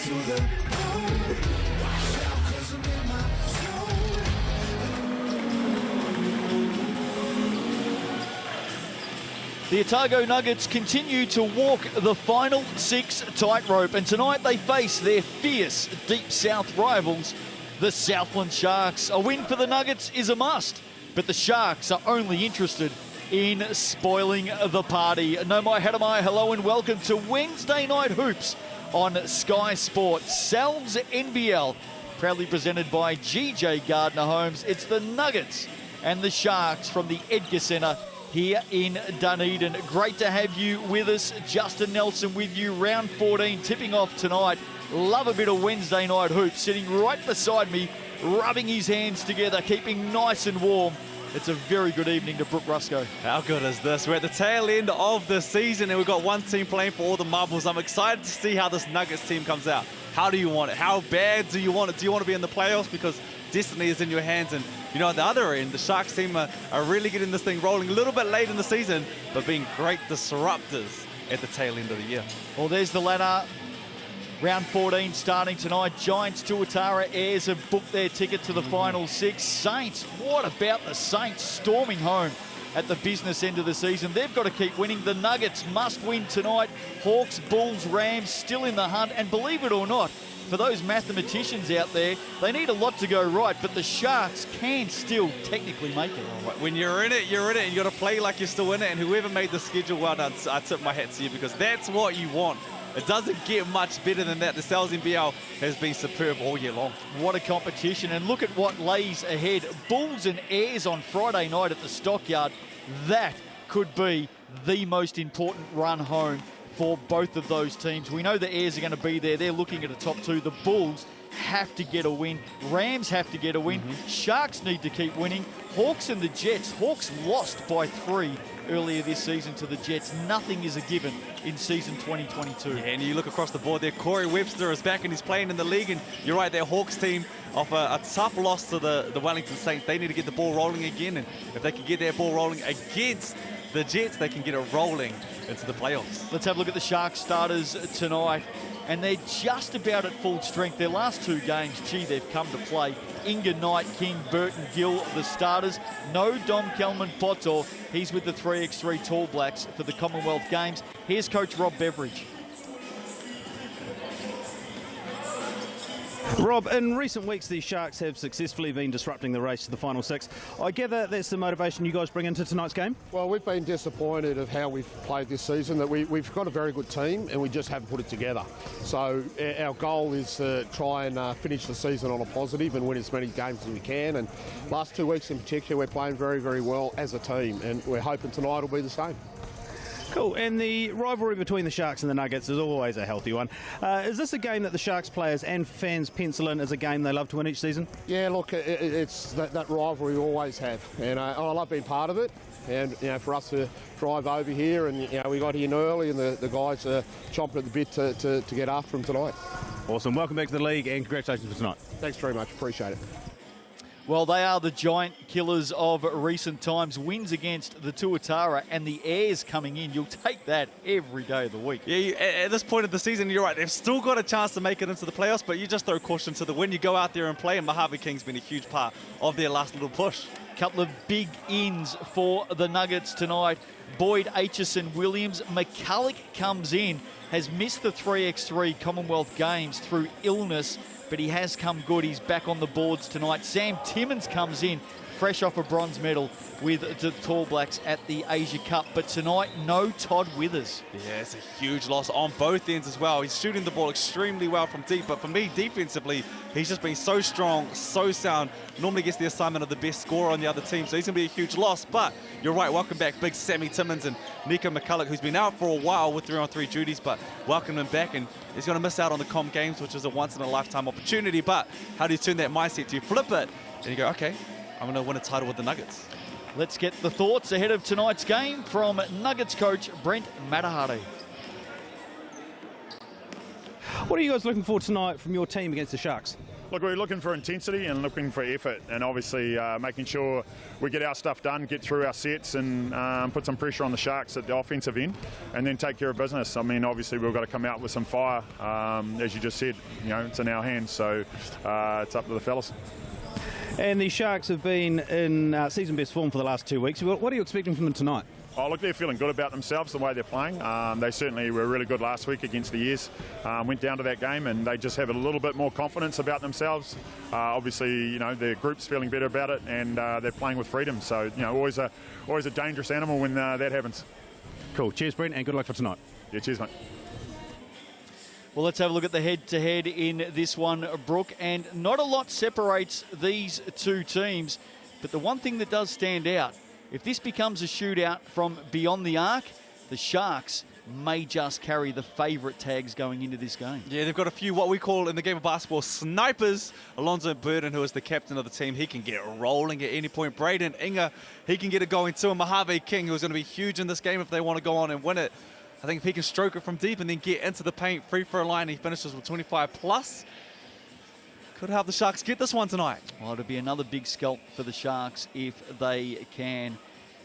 The Otago Nuggets continue to walk the final 6 tightrope, and tonight they face their fierce Deep South rivals, the Southland Sharks. A win for the Nuggets is a must, but the Sharks are only interested in spoiling the party. No mai hara mai, hello and welcome to Wednesday Night Hoops on Sky Sports. Sal's NBL, proudly presented by GJ Gardner Homes. It's the Nuggets and the Sharks from the Edgar Centre here in Dunedin. Great to have you with us. Justin Nelson with you. Round 14 tipping off tonight. Love a bit of Wednesday Night Hoops. Sitting right beside me, rubbing his hands together, keeping nice and warm. It's a very good evening to Brooke Rusco. How good is this? We're at the tail end of the season and we've got one team playing for all the marbles. I'm excited to see how this Nuggets team comes out. How do you want it? How bad do you want it? Do you want to be in the playoffs? Because destiny is in your hands. And you know, at the other end, the Sharks team are really getting this thing rolling a little bit late in the season, but being great disruptors at the tail end of the year. Well, there's the ladder. Round 14 starting tonight. Giants Tuatara Airs have booked their ticket to the final 6. Saints, what about the Saints storming home at the business end of the season? They've got to keep winning. The Nuggets must win tonight. Hawks, Bulls, Rams still in the hunt. And believe it or not, for those mathematicians out there, they need a lot to go right, but the Sharks can still technically make it. When you're in it, you're in it, and you got to play like you're still in it. And whoever made the schedule, well done. I tip my hat to you, because that's what you want. It doesn't get much better than that. The Sal's NBL has been superb all year long. What a competition, and look at what lays ahead. Bulls and Airs on Friday night at the Stockyard. That could be the most important run home for both of those teams. We know the Airs are going to be there. They're looking at the top 2. The Bulls have to get a win. Rams have to get a win. Sharks need to keep winning. Hawks and the Jets. Hawks lost by 3 earlier this season to the Jets. Nothing is a given in season 2022. Yeah, and you look across the board there, Corey Webster is back and he's playing in the league, and you're right, their Hawks team off a tough loss to the Wellington Saints. They need to get the ball rolling again, and if they can get their ball rolling against the Jets, they can get it rolling into the playoffs. Let's have a look at the Sharks starters tonight, and they're just about at full strength. Their last 2 games, gee, they've come to play. Inga, Knight, King, Burton, Gill, the starters. No Dom Kelman Poto. He's with the 3x3 Tall Blacks for the Commonwealth Games. Here's Coach Rob Beveridge. Rob, in recent weeks, the Sharks have successfully been disrupting the race to the final 6. I gather that's the motivation you guys bring into tonight's game? Well, we've been disappointed of how we've played this season, that we've got a very good team and we just haven't put it together. So our goal is to try and finish the season on a positive and win as many games as we can. And last 2 weeks in particular, we're playing very, very well as a team, and we're hoping tonight will be the same. Cool, and the rivalry between the Sharks and the Nuggets is always a healthy one. Is this a game that the Sharks players and fans pencil in as a game they love to win each season? Yeah, look, it's that rivalry we always have, and I love being part of it. And you know, for us to drive over here, and you know, we got here early, and the guys are chomping at the bit to get after them tonight. Awesome, welcome back to the league, and congratulations for tonight. Thanks very much, appreciate it. Well, they are the giant killers of recent times. Wins against the Tuatara and the Airs coming in. You'll take that every day of the week. Yeah, at this point of the season, you're right. They've still got a chance to make it into the playoffs, but you just throw caution to the wind. You go out there and play, and Mojave King's been a huge part of their last little push. Couple of big ins for the Nuggets tonight. Boyd, Aitchison, Williams. McCulloch comes in, has missed the 3x3 Commonwealth Games through illness, but he has come good. He's back on the boards tonight. Sam Timmins comes in, fresh off a bronze medal with the Tall Blacks at the Asia Cup. But tonight, no Todd Withers. Yeah, it's a huge loss on both ends as well. He's shooting the ball extremely well from deep, but for me, defensively, he's just been so strong, so sound. Normally gets the assignment of the best scorer on the other team, so he's going to be a huge loss. But you're right, welcome back big Sammy Timmins and Nico McCulloch, who's been out for a while with 3-on-3 duties, but welcome him back, and he's going to miss out on the Com Games, which is a once-in-a-lifetime opportunity. But how do you turn that mindset? Do you flip it and you go, okay, I'm going to win a title with the Nuggets? Let's get the thoughts ahead of tonight's game from Nuggets coach Brent Matahari. What are you guys looking for tonight from your team against the Sharks? Look, we're looking for intensity and looking for effort, and obviously making sure we get our stuff done, get through our sets, and put some pressure on the Sharks at the offensive end, and then take care of business. I mean, obviously we've got to come out with some fire. As you just said, you know, it's in our hands, so it's up to the fellas. And the Sharks have been in season best form for the last 2 weeks. What are you expecting from them tonight? Oh, look, they're feeling good about themselves, the way they're playing. They certainly were really good last week against the Years. Went down to that game, and they just have a little bit more confidence about themselves. Obviously, you know, their group's feeling better about it, and they're playing with freedom. So, you know, always a dangerous animal when that happens. Cool. Cheers, Brent, and good luck for tonight. Yeah, cheers, mate. Well, let's have a look at the head-to-head in this one, Brooke. And not a lot separates these two teams. But the one thing that does stand out, if this becomes a shootout from beyond the arc, the Sharks may just carry the favourite tags going into this game. Yeah, they've got a few what we call in the game of basketball snipers. Alonzo Burden, who is the captain of the team, he can get rolling at any point. Braden Inga, he can get it going too. And Mojave King, who's going to be huge in this game if they want to go on and win it. I think if he can stroke it from deep and then get into the paint, free throw line, he finishes with 25 plus. Could help the Sharks get this one tonight. Well, it'll be another big scalp for the Sharks if they can.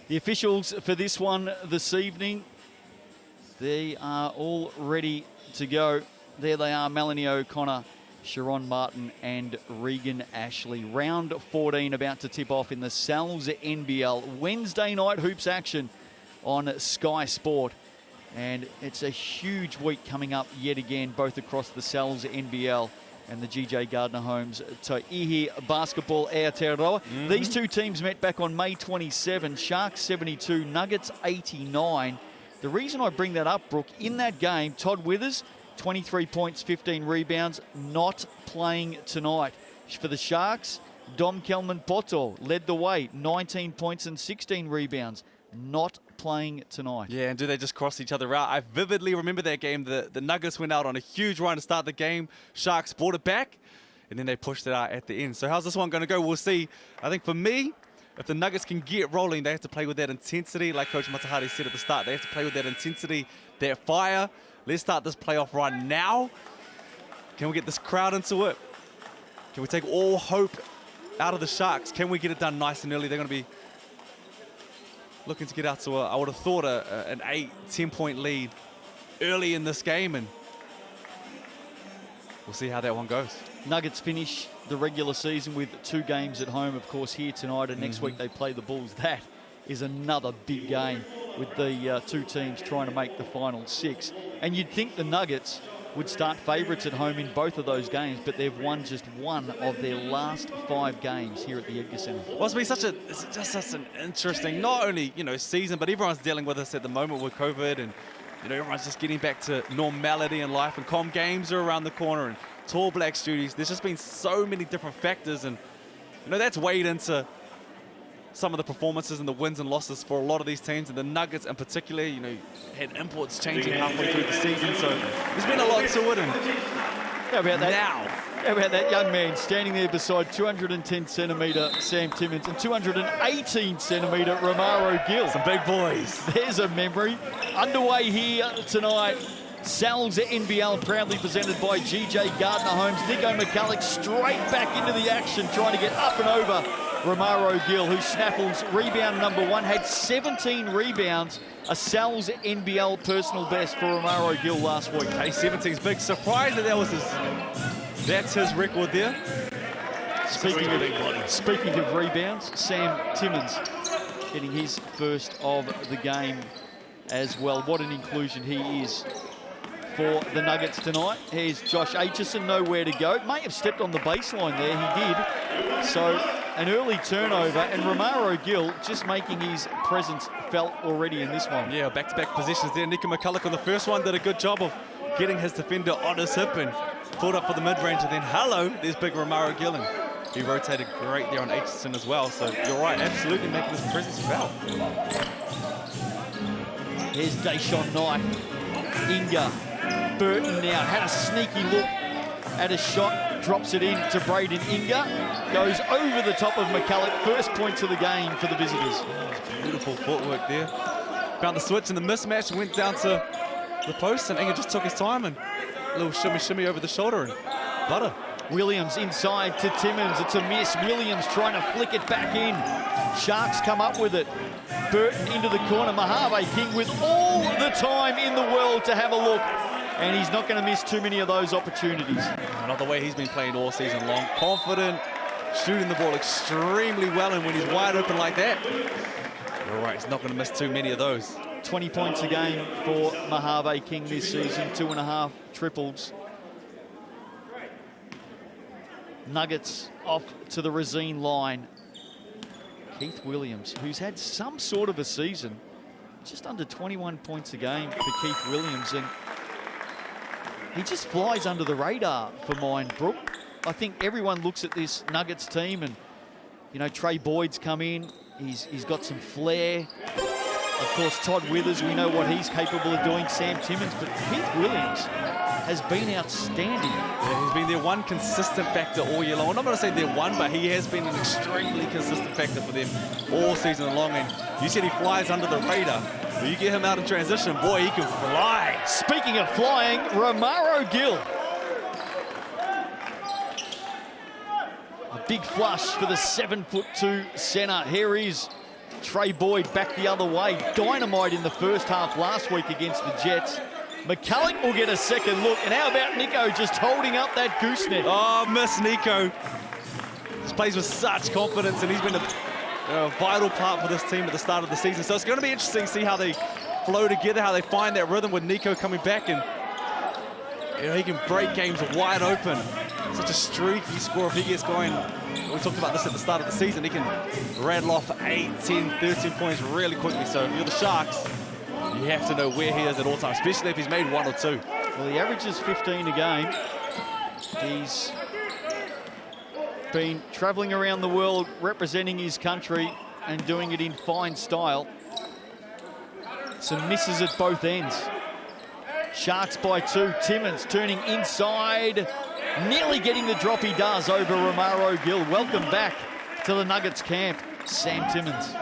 The officials for this one this evening, they are all ready to go. There they are, Melanie O'Connor, Sharon Martin and Regan Ashley. Round 14 about to tip off in the Sal's NBL. Wednesday night hoops action on Sky Sport. And it's a huge week coming up yet again, both across the Sal's NBL and the GJ Gardner Homes Taihi Basketball Aotearoa. These two teams met back on May 27, Sharks 72, Nuggets 89. The reason I bring that up, Brooke, in that game, Todd Withers, 23 points, 15 rebounds, not playing tonight. For the Sharks, Dom Kelman Poto led the way, 19 points and 16 rebounds, not playing tonight. Yeah, and do they just cross each other out? I vividly remember that game. The Nuggets went out on a huge run to start the game. Sharks brought it back, and then they pushed it out at the end. So how's this one going to go? We'll see. I think for me, if the Nuggets can get rolling, they have to play with that intensity. Like Coach Matahari said at the start, they have to play with that intensity, that fire. Let's start this playoff run now. Can we get this crowd into it? Can we take all hope out of the Sharks? Can we get it done nice and early? They're going to be looking to get out to, I would have thought, an 8-10 point lead early in this game, and we'll see how that one goes. Nuggets finish the regular season with 2 games at home, of course, here tonight, and next week they play the Bulls. That is another big game with the two teams trying to make the final 6. And you'd think the Nuggets would start favourites at home in both of those games, but they've won just one of their last 5 games here at the Edgar Centre. Well, it's just such an interesting, not only, you know, season, but everyone's dealing with this at the moment with COVID, and, you know, everyone's just getting back to normality in life, and Com games are around the corner, and Tall Black Studios. There's just been so many different factors, and, you know, that's weighed into some of the performances and the wins and losses for a lot of these teams, and the Nuggets in particular, you know, had imports changing halfway through the season, so there's been a lot to it. And how about that? How about that young man standing there beside 210 centimetre Sam Timmins and 218 centimetre Romaro Gill? Some big boys. There's a memory. Underway here tonight. Sal's NBL proudly presented by GJ Gardner Homes. Nico McCulloch straight back into the action, trying to get up and over Romaro Gill, who snaffles rebound number 1, had 17 rebounds, a Sal's NBL personal best for Romaro Gill last week. Hey, 17's big. Surprised that's his record there. Speaking of rebounds, Sam Timmins getting his first of the game as well. What an inclusion he is for the Nuggets tonight. Here's Josh Aitchison, nowhere to go. May have stepped on the baseline there, he did. So an early turnover, and Romaro Gill just making his presence felt already in this one. Yeah, back-to-back positions there. Nico McCulloch on the first one did a good job of getting his defender on his hip and pulled up for the mid-range, and then hello, there's big Romaro Gill, and he rotated great there on Aitchison as well. So you're right, absolutely making his presence felt. Here's Deshaun Knight. Inga. Burton now had a sneaky look at a shot, drops it in to Braden Inga, goes over the top of McCulloch. First points of the game for the visitors. Beautiful footwork there. Found the switch and the mismatch, went down to the post, and Inga just took his time and a little shimmy over the shoulder and butter. Williams inside to Timmins. It's a miss. Williams trying to flick it back in. Sharks come up with it. Burton into the corner. Mojave King with all the time in the world to have a look. And he's not going to miss too many of those opportunities. Not the way he's been playing all season long. Confident, shooting the ball extremely well, and when he's wide open like that, you're right, he's not going to miss too many of those. 20 points a game for Mojave King this season, 2.5 triples. Nuggets off to the Racine line. Keith Williams, who's had some sort of a season, just under 21 points a game for Keith Williams, and he just flies under the radar for mine, Brooke. I think everyone looks at this Nuggets team and, you know, Trey Boyd's come in. He's got some flair. Of course, Todd Withers, we know what he's capable of doing. Sam Timmins, but Keith Williams has been outstanding. Yeah, he's been their one consistent factor all year long. I'm not going to say their one, but he has been an extremely consistent factor for them all season long. And you said he flies under the radar. When you get him out in transition, boy, he can fly. Speaking of flying, Romaro Gill. A big flush for the 7'2" centre. Here is Trey Boyd back the other way. Dynamite in the first half last week against the Jets. McCulloch will get a second look. And how about Nico just holding up that gooseneck? Oh, miss Nico. He plays with such confidence, and he's been a vital part for this team at the start of the season. So it's going to be interesting to see how they flow together, how they find that rhythm with Nico coming back. And you know, he can break games wide open. Such a streaky scorer if he gets going. We talked about this at the start of the season. He can rattle off 8, 10, 13 points really quickly. So if you're the Sharks, you have to know where he is at all times, especially if he's made 1 or 2. Well, he averages 15 a game. He's been travelling around the world representing his country and doing it in fine style. Some misses at both ends. Sharks by 2. Timmins turning inside. Nearly getting the drop he does over Romaro Gill. Welcome back to the Nuggets camp, Sam Timmins.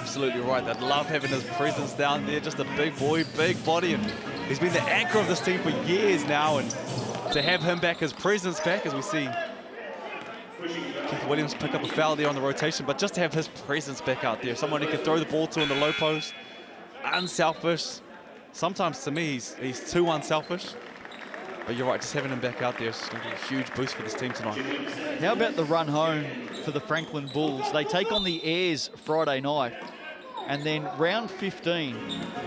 Absolutely right. They love having his presence down there. Just a big boy, big body, and he's been the anchor of this team for years now. And to have him back, his presence back, as we see Keith Williams pick up a foul there on the rotation, but just to have his presence back out there, someone he can throw the ball to in the low post, unselfish. Sometimes to me, he's too unselfish. But you're right, just having him back out there is going to be a huge boost for this team tonight. How about the run home for the Franklin Bulls? They take on the Airs Friday night, and then round 15.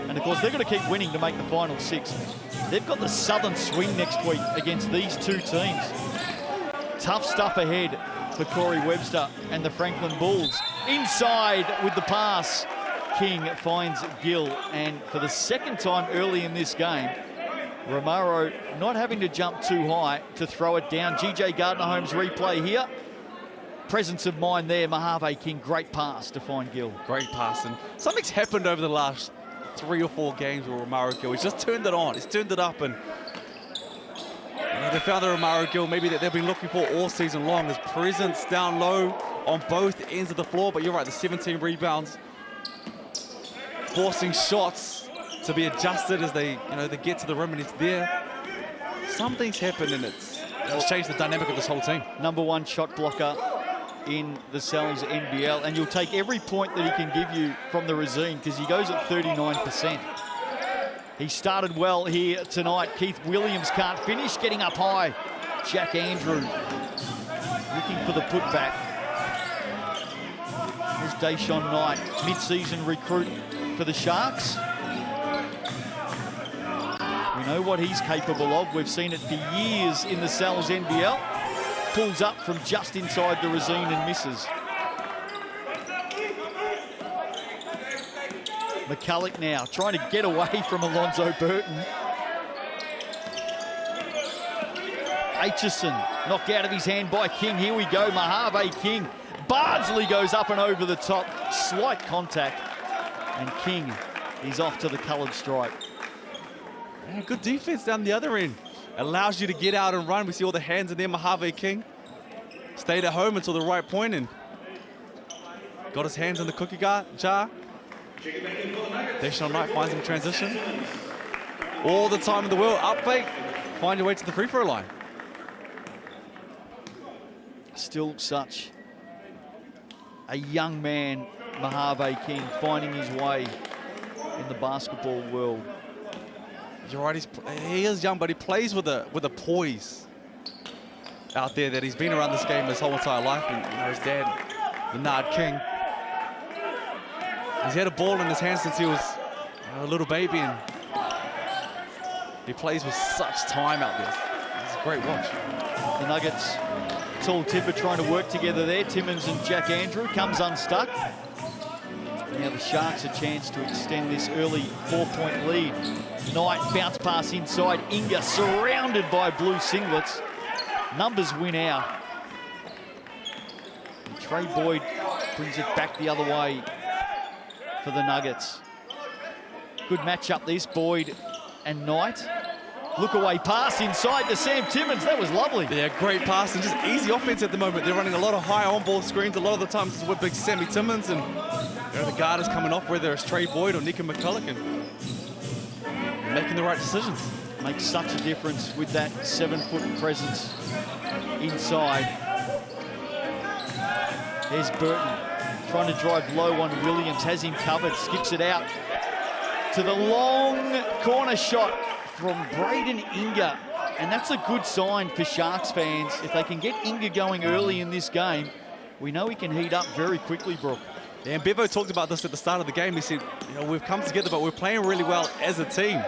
And of course, they're going to keep winning to make the final 6. They've got the Southern swing next week against these two teams. Tough stuff ahead for Corey Webster and the Franklin Bulls. Inside with the pass. King finds Gill, and for the second time early in this game, Romaro not having to jump too high to throw it down. GJ Gardner-Holmes replay here. Presence of mind there. Mojave King, great pass to find Gill. Great pass, and something's happened over the last 3 or 4 games with Romaro Gill. He's just turned it on. He's turned it up, and you know, they found the Romaro Gill maybe that they've been looking for all season long. His presence down low on both ends of the floor, but you're right, the 17 rebounds, forcing shots to be adjusted as they get to the rim, and it's there. Something's happened, and it's changed the dynamic of this whole team. #1 shot blocker in the Cells NBL, and you'll take every point that he can give you from the Racine because he goes at 39%. He started well here tonight. Keith Williams can't finish, getting up high. Jack Andrew looking for the putback. There's Deshaun Knight, mid-season recruit for the Sharks. We know what he's capable of. We've seen it for years in the Cells NBL. Pulls up from just inside the Racine and misses. McCulloch now trying to get away from Alonzo Burton. Aitchison knocked out of his hand by King. Here we go, Mojave King. Bardsley goes up and over the top. Slight contact. And King is off to the coloured stripe. Yeah, good defense down the other end. Allows you to get out and run. We see all the hands in there. Mojave King stayed at home until the right point and got his hands in the cookie jar. Deshaun Knight finds him in transition. All the time in the world. Up fake. Find your way to the free throw line. Still such a young man, Mojave King, finding his way in the basketball world. You're right, he is young, but he plays with a poise out there that he's been around this game his whole entire life. And you know, his dad, Bernard King, he's had a ball in his hand since he was a little baby, and he plays with such time out there. It's a great watch. The Nuggets, Tall Tipper trying to work together there. Timmins and Jack Andrew comes unstuck. Now the Sharks a chance to extend this early 4-point lead. Knight bounce pass inside. Inga surrounded by blue singlets. Numbers win out. And Trey Boyd brings it back the other way for the Nuggets. Good matchup this, Boyd and Knight. Look away pass inside to Sam Timmins. That was lovely. Yeah, great pass and just easy offense at the moment. They're running a lot of high on-ball screens. A lot of the times it's with big Sammy Timmins, and you know, the guard is coming off, whether it's Trey Boyd or Nico McCulloch, and making the right decisions. Makes such a difference with that 7-foot presence inside. There's Burton trying to drive low on Williams, has him covered, skips it out to the long corner shot from Braden Inga. And that's a good sign for Sharks fans. If they can get Inga going early in this game, we know he can heat up very quickly, Brooke. Yeah, and Bevo talked about this at the start of the game. He said, you know, we've come together, but we're playing really well as a team.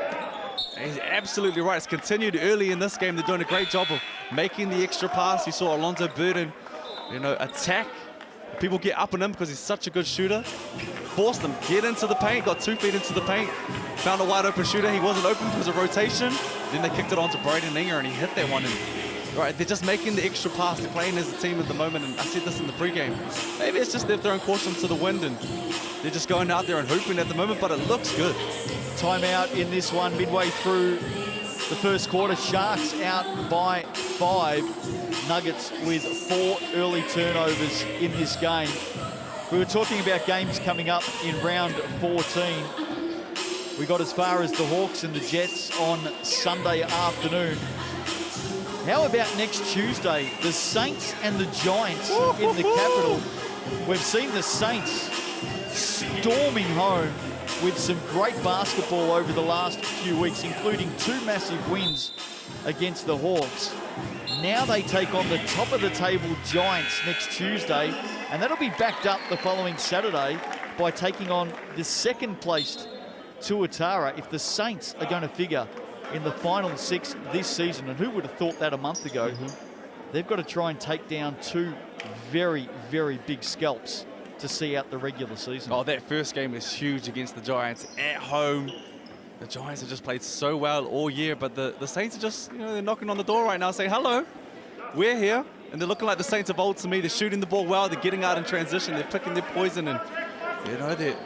And he's absolutely right. It's continued early in this game. They're doing a great job of making the extra pass. You saw Alonzo Burden, you know, attack. People get up on him because he's such a good shooter. Forced them, get into the paint, got 2 feet into the paint. Found a wide open shooter. He wasn't open because of rotation. Then they kicked it on to Braden Inga and he hit that one. And, right, they're just making the extra pass. They're playing as a team at the moment. And I said this in the pregame. Maybe it's just they're throwing caution to the wind and they're just going out there and hooping at the moment, but it looks good. Timeout in this one, midway through the first quarter. Sharks out by 5. Nuggets with 4 early turnovers in this game. We were talking about games coming up in round 14. We got as far as the Hawks and the Jets on Sunday afternoon. How about next Tuesday? The Saints and the Giants in the Capitol. We've seen the Saints storming home with some great basketball over the last few weeks, including 2 massive wins against the Hawks. Now they take on the top of the table Giants next Tuesday, and that'll be backed up the following Saturday by taking on the second-placed Tuatara if the Saints are going to figure in the final 6 this season. And who would have thought that a month ago? They've got to try and take down 2 very, very big scalps to see out the regular season. Oh, that first game is huge against the Giants at home. The Giants have just played so well all year, but the Saints are just, you know, they're knocking on the door right now saying, hello, we're here. And they're looking like the Saints of old to me. They're shooting the ball well, they're getting out in transition, they're picking their poison, and, you know, they're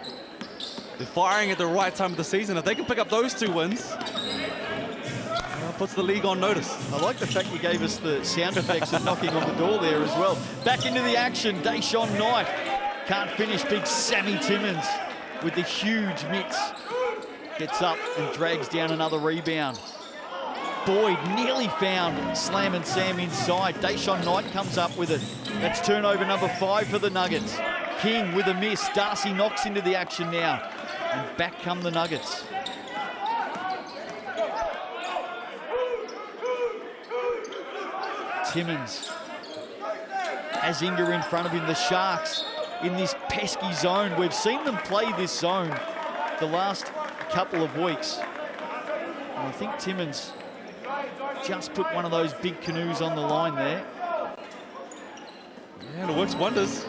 firing at the right time of the season. If they can pick up those 2 wins, puts the league on notice. I like the fact you gave us the sound effects of knocking on the door there as well. Back into the action, Deshaun Knight. Can't finish, big Sammy Timmins with the huge mitts. Gets up and drags down another rebound. Boyd nearly found Slam and Sam inside. Deshaun Knight comes up with it. That's turnover number 5 for the Nuggets. King with a miss. Darcy knocks into the action now. And back come the Nuggets. Timmins has Inga in front of him. The Sharks in this pesky zone. We've seen them play this zone the last couple of weeks. And I think Timmins just put one of those big canoes on the line there. Yeah, and it works wonders.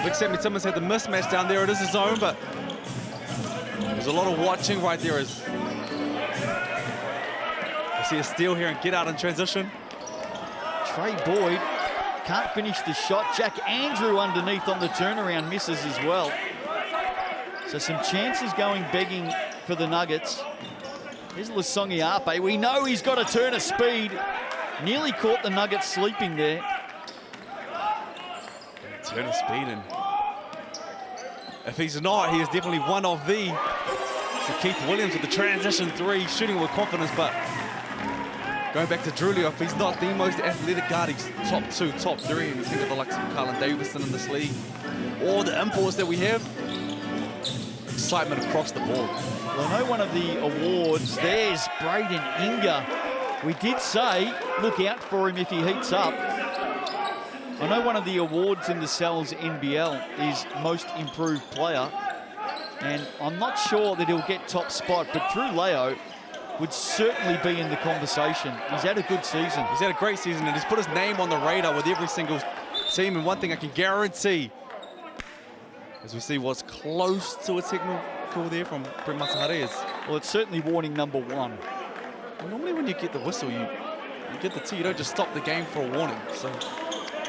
Big Sammy Timmins had the mismatch down there. It is a zone, but there's a lot of watching right there as you see a steal here and get out in transition. Trey Boyd can't finish the shot. Jack Andrew underneath on the turnaround misses as well. So some chances going begging for the Nuggets. Here's Lasongi Ape. We know he's got a turn of speed. Nearly caught the Nuggets sleeping there. Turn of speed, and if he's not, he is definitely one of the. So Keith Williams with the transition 3, shooting with confidence, but Going back to Drulio, if he's not the most athletic guard, he's top 2, top 3. And you think of the likes of Carlin Davison in this league, or the imports that we have, excitement across the board. Well, I know one of the awards, there's Braden Inga. We did say, look out for him if he heats up. I know one of the awards in the Sal's NBL is Most Improved Player, and I'm not sure that he'll get top spot, but Drew Leo would certainly be in the conversation. He's had a good season. He's had a great season, and he's put his name on the radar with every single team, and one thing I can guarantee, as we see what's close to a technical there from Brent Matahari, is... Well, it's certainly warning number 1. Normally when you get the whistle, you get the T, you don't just stop the game for a warning. So,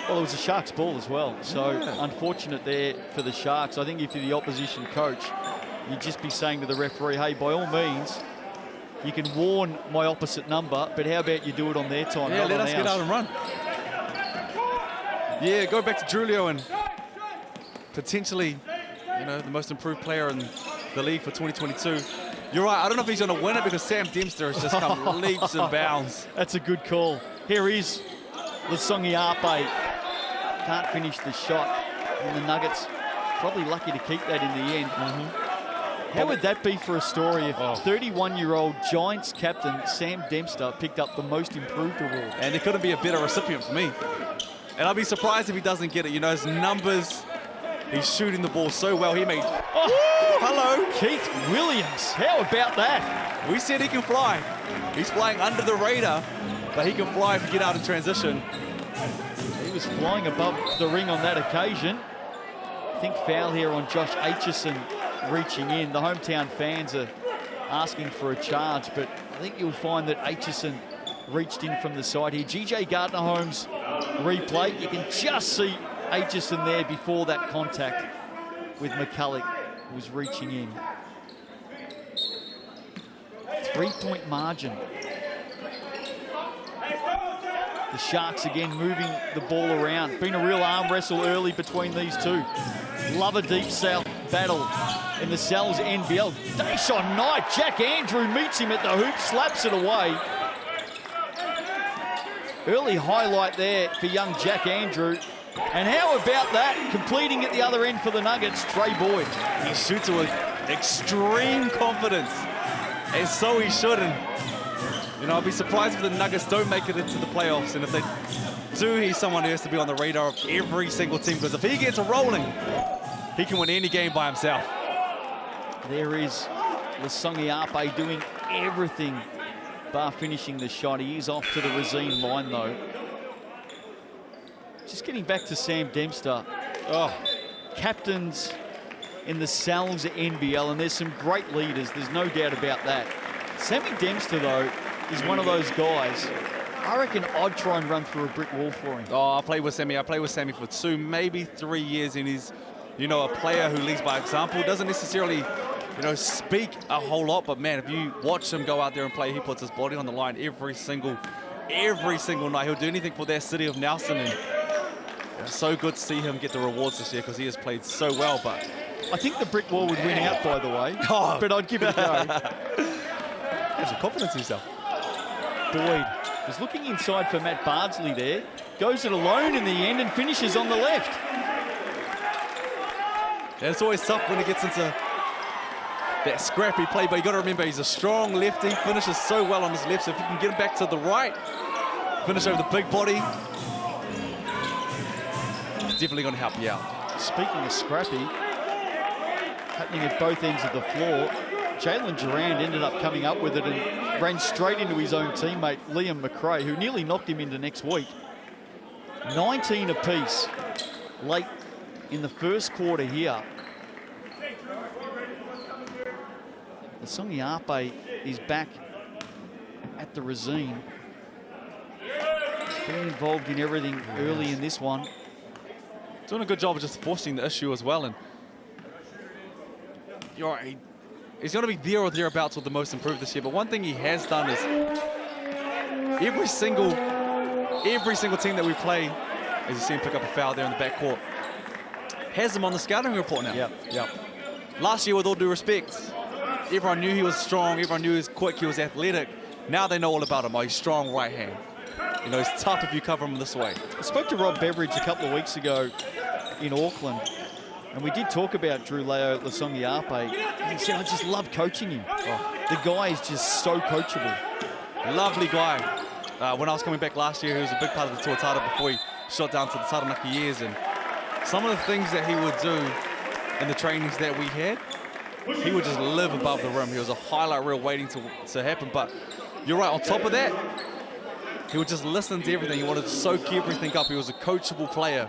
well, it was a Sharks ball as well, so unfortunate there for the Sharks. I think if you're the opposition coach, you'd just be saying to the referee, hey, by all means, you can warn my opposite number, but how about you do it on their time? yeah, let us get out and run. Yeah, go back to Drulio and potentially, the most improved player in the league for 2022. You're right, I don't know if he's going to win it because Sam Dempster has just come leaps and bounds. That's a good call. Here is Lasongi Ape. Can't finish the shot. And the Nuggets probably lucky to keep that in the end. How would that be for a story if 31-year-old Giants captain Sam Dempster picked up the Most Improved award? And there couldn't be a better recipient for me. And I'd be surprised if he doesn't get it. His numbers, he's shooting the ball so well. He made... Hello. Keith Williams. How about that? We said he can fly. He's flying under the radar, but he can fly if you get out in transition. He was flying above the ring on that occasion. I think foul here on Josh Aitchison reaching in. The hometown fans are asking for a charge, but I think you'll find that Aitchison reached in from the side here. GJ Gardner-Holmes replay. You can just see Aitchison there before that contact with McCulloch, who was reaching in. 3-point margin. The Sharks again moving the ball around. Been a real arm wrestle early between these two. Love a deep south battle in the Sal's NBL. Deshaun Knight, Jack Andrew meets him at the hoop, slaps it away. Early highlight there for young Jack Andrew. And how about that? Completing at the other end for the Nuggets, Trey Boyd. He shoots with extreme confidence, and so he should. And I'd be surprised if the Nuggets don't make it into the playoffs. And if they do, he's someone who has to be on the radar of every single team, because if he gets rolling, he can win any game by himself. There is Lasongi Ape doing everything bar finishing the shot. He is off to the Racine line, though. Just getting back to Sam Dempster. Captains in the Sal's NBL, and there's some great leaders, there's no doubt about that. Sammy Dempster, though, is one of those guys, I reckon I'd try and run through a brick wall for him. I played with Sammy. I played with Sammy for 2, maybe 3 years, and he's, a player who leads by example. Doesn't necessarily, speak a whole lot, but man, if you watch him go out there and play, he puts his body on the line every single night. He'll do anything for their city of Nelson, and it's so good to see him get the rewards this year because he has played so well. But I think the brick wall would win out, by the way, but I'd give it a go. Has some confidence in himself. Boyd is looking inside for Matt Bardsley there. Goes it alone in the end and finishes on the left. And it's always tough when it gets into that scrappy play, but you got to remember he's a strong lefty, finishes so well on his left, so if you can get him back to the right, finish over the big body, it's definitely going to help you out. Speaking of scrappy, happening at both ends of the floor, Jalen Durand ended up coming up with it and ran straight into his own teammate, Liam McRae, who nearly knocked him into next week. 19 apiece late in the first quarter here. Lasongi Ape is back at the Racine. Being involved in everything early in this one. Doing a good job of just forcing the issue as well. And you're right, he's going to be there or thereabouts with the most improved this year. But one thing he has done is every single team that we play, as you see him pick up a foul there in the backcourt, has him on the scouting report now. Yep. Last year, with all due respect, everyone knew he was strong, everyone knew he was quick, he was athletic, Now they know all about him. Oh, he's strong right hand. You know, he's tough if you cover him this way. I spoke to Rob Beveridge a couple of weeks ago in Auckland, and we did talk about Drew Leo Lasongiape, and he said, I just love coaching him. Oh, the guy is just so coachable. Lovely guy. When I was coming back last year, he was a big part of the Tuatara before he shot down to the Taranaki years, and some of the things that he would do in the trainings that we had, he would just live above the rim. He was a highlight reel waiting to happen, but you're right, on top of that, he would just listen to everything. He wanted to soak everything up. He was a coachable player.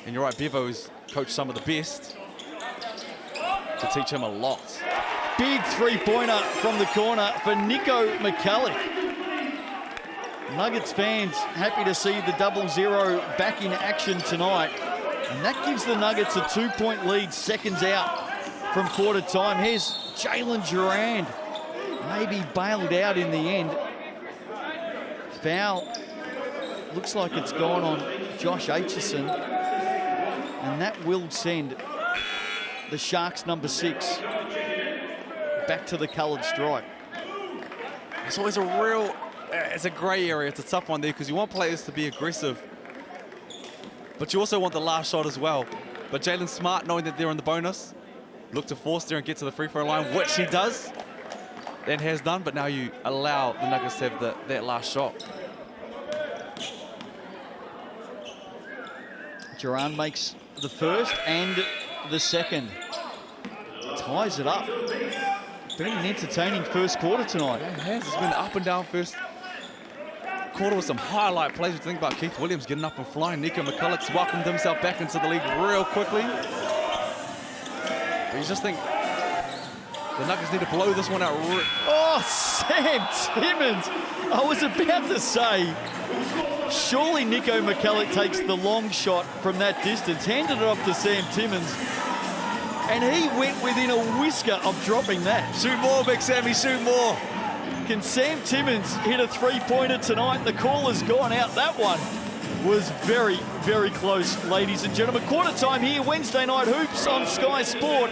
And you're right, Bevo's coached some of the best to teach him a lot. Big three-pointer from the corner for Nico McCulloch. Nuggets fans happy to see the 0-0 back in action tonight. And that gives the Nuggets a 2-point lead, seconds out from quarter time. Here's Jalen Durand, maybe bailed out in the end. Foul, looks like it's gone on Josh Aitchison. And that will send the Sharks number 6 back to the coloured stripe. It's always it's a grey area. It's a tough one there because you want players to be aggressive, but you also want the last shot as well. But Jalen Smart, knowing that they're in the bonus, look to force there and get to the free throw line, which he does and has done, but now you allow the Nuggets to have that last shot. Durand makes the first and the second. Ties it up. Been an entertaining first quarter tonight. Yeah, it has. It's been up and down first quarter with some highlight plays. You think about Keith Williams getting up and flying. Nico McCulloch's welcomed himself back into the league real quickly. But you just think the Nuggets need to blow this one out. Oh, Sam Timmons. I was about to say, surely Nico McCulloch takes the long shot from that distance, handed it off to Sam Timmons, and he went within a whisker of dropping that. Shoot more, Big Sammy, shoot more. Can Sam Timmons hit a three-pointer tonight? The call has gone out. That one was very, very close, ladies and gentlemen. Quarter time here, Wednesday Night Hoops on Sky Sport.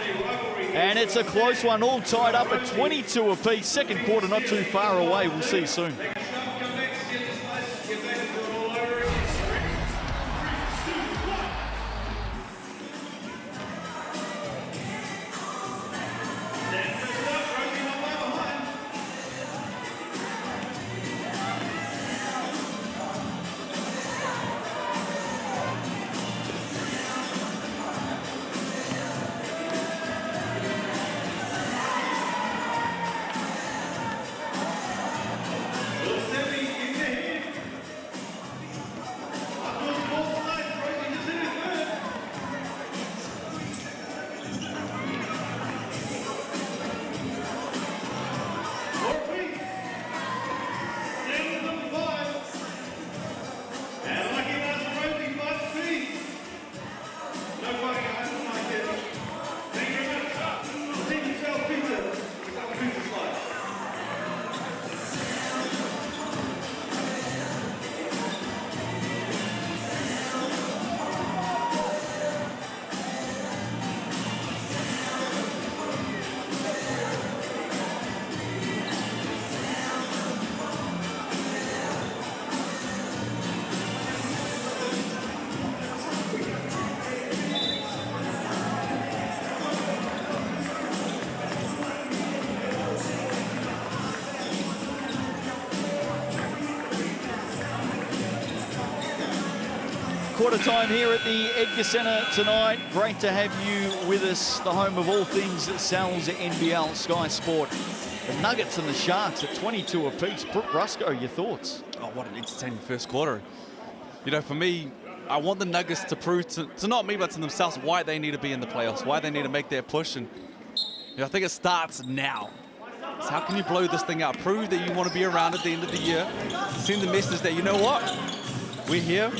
And it's a close one, all tied up at 22 apiece. Second quarter not too far away. We'll see you soon. Quarter time here at the Edgar Centre tonight. Great to have you with us, the home of all things Sal's NBL, Sky Sport. The Nuggets and the Sharks at 22 apiece. Brooke Rusco, your thoughts? Oh, what an entertaining first quarter. You know, for me, I want the Nuggets to prove to not me, but to themselves why they need to be in the playoffs, why they need to make that push. And you know, I think it starts now. So how can you blow this thing out? Prove that you want to be around at the end of the year. Send the message that, you know what? We're here.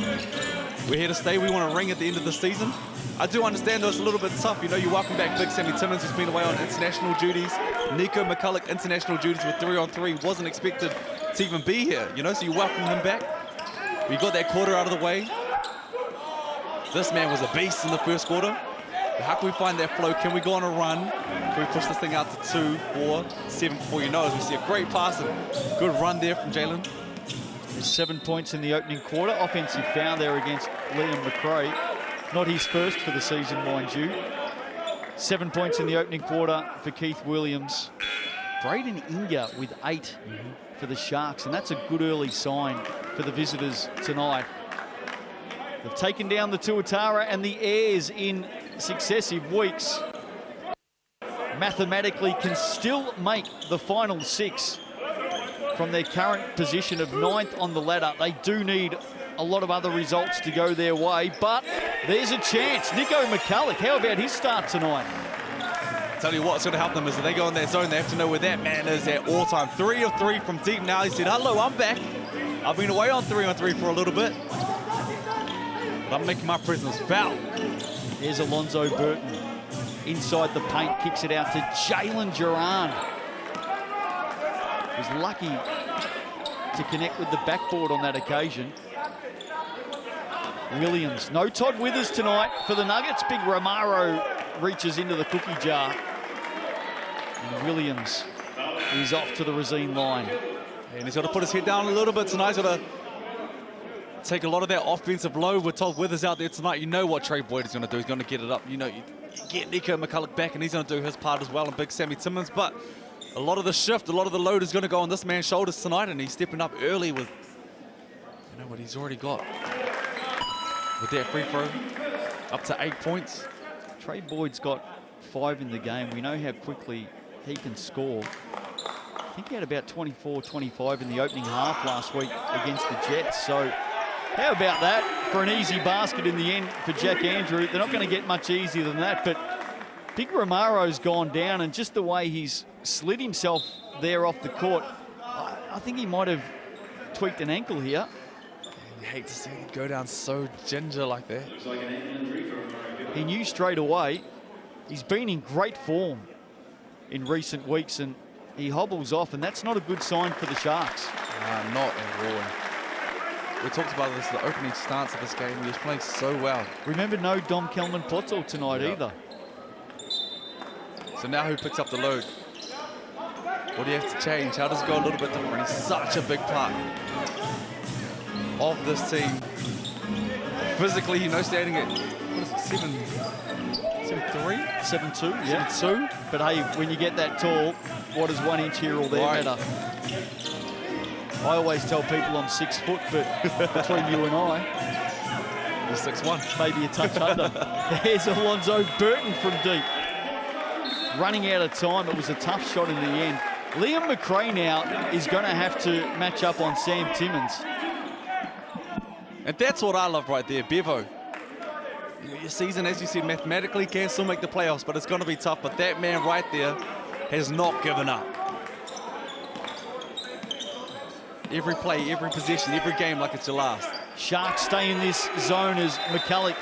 We're here to stay. We want to ring at the end of the season. I do understand, though, it's a little bit tough. You know, you welcome back Big Sammy Timmons, who's been away on international duties. Nico McCulloch, international duties with 3-on-3. Wasn't expected to even be here, you know, so you welcome him back. We got that quarter out of the way. This man was a beast in the first quarter. How can we find that flow? Can we go on a run? Can we push this thing out to 2, 4, 7 before you know it? We see a great pass and good run there from Jalen. There's 7 points in the opening quarter. Offensive foul there against Liam McRae. Not his first for the season, mind you. 7 points in the opening quarter for Keith Williams. Braden Inga with 8 for the Sharks, and that's a good early sign for the visitors tonight. They've taken down the Tuatara and the Airs in successive weeks. Mathematically can still make the final 6 from their current position of 9th on the ladder. They do need a lot of other results to go their way, but there's a chance. Nico McCulloch, how about his start tonight? Tell you what's going to help them is if they go in their zone, they have to know where that man is at all time. 3 of 3 from deep now. He said, hello, I'm back. I've been away on 3-on-3 for a little bit, but I'm making my presence felt. There's Alonzo Burton. Inside the paint, kicks it out to Jalen Duran. Was lucky to connect with the backboard on that occasion. Williams, no Todd Withers tonight for the Nuggets. Big Romaro reaches into the cookie jar. And Williams is off to the Racine line. And he's got to put his head down a little bit tonight. He's got to take a lot of that offensive load with Todd Withers out there tonight. You know what Trey Boyd is going to do. He's going to get it up. You know, you get Nico McCulloch back, and he's going to do his part as well, and big Sammy Timmins. But a lot of the shift, a lot of the load is going to go on this man's shoulders tonight, and he's stepping up early with, you know, what he's already got. With that free throw, up to 8 points. Trey Boyd's got 5 in the game. We know how quickly he can score. I think he had about 24, 25 in the opening half last week against the Jets. So how about that for an easy basket in the end for Jack Andrew? They're not going to get much easier than that, but Big Romaro's gone down, and just the way he's slid himself there off the court, I think he might have tweaked an ankle here. You hate to see him go down so ginger like that. He knew straight away. He's been in great form in recent weeks, and he hobbles off, and that's not a good sign for the Sharks. Not at all. We talked about this, the opening stance of this game. He was playing so well. Remember, no Dom Kelman-Potzel tonight either. So now who picks up the load? What do you have to change? How does it go a little bit different? He's such a big part of this team. Physically, you know, standing at, what is it, 7'3"? 7'2", yeah. 7'2". But hey, when you get that tall, what does 1 inch here or there matter? I always tell people I'm 6 foot, but between you and I, you're 6'1". Maybe a touch under. There's Alonzo Burton from deep. Running out of time, it was a tough shot in the end. Liam McRae now is going to have to match up on Sam Timmins. And that's what I love right there, Bevo. Your season, as you said, mathematically can still make the playoffs, but it's going to be tough. But that man right there has not given up. Every play, every possession, every game like it's your last. Sharks stay in this zone as McCulloch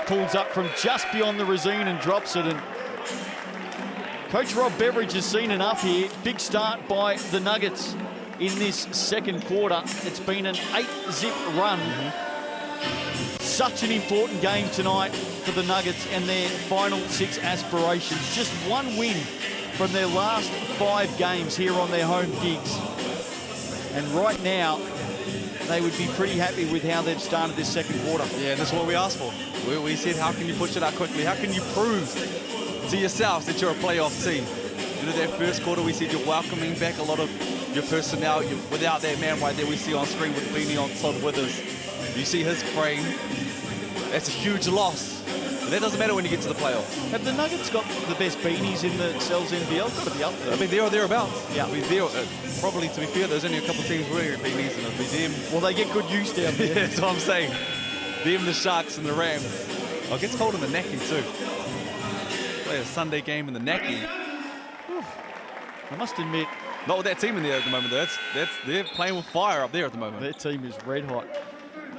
pulls up from just beyond the Racine and drops it. And Coach Rob Beveridge has seen enough here. Big start by the Nuggets in this second quarter. It's been an 8-zip run. Such an important game tonight for the Nuggets and their final 6 aspirations. Just 1 win from their last 5 games here on their home gigs. And right now, they would be pretty happy with how they've started this second quarter. Yeah, that's what we asked for. We said, how can you push it out quickly? How can you prove to yourselves that you're a playoff team? You know, that first quarter, we said you're welcoming back a lot of your personnel. Without that man right there we see on screen with the beanie on, Todd Withers. You see his frame. That's a huge loss. But that doesn't matter when you get to the playoffs. Have the Nuggets got the best beanies in the Cells NBL? Got to be up there. I mean, there or thereabouts. Yeah. I mean, probably, to be fair, there's only a couple of teams wearing beanies, and it'll be them. Well, they get good use down there. Yeah, that's what I'm saying. Them, the Sharks, and the Rams. Oh, it gets cold in the Naki, too. Play a Sunday game in the Naki. I must admit, not with that team in there at the moment, though. They're playing with fire up there at the moment. Their team is red hot.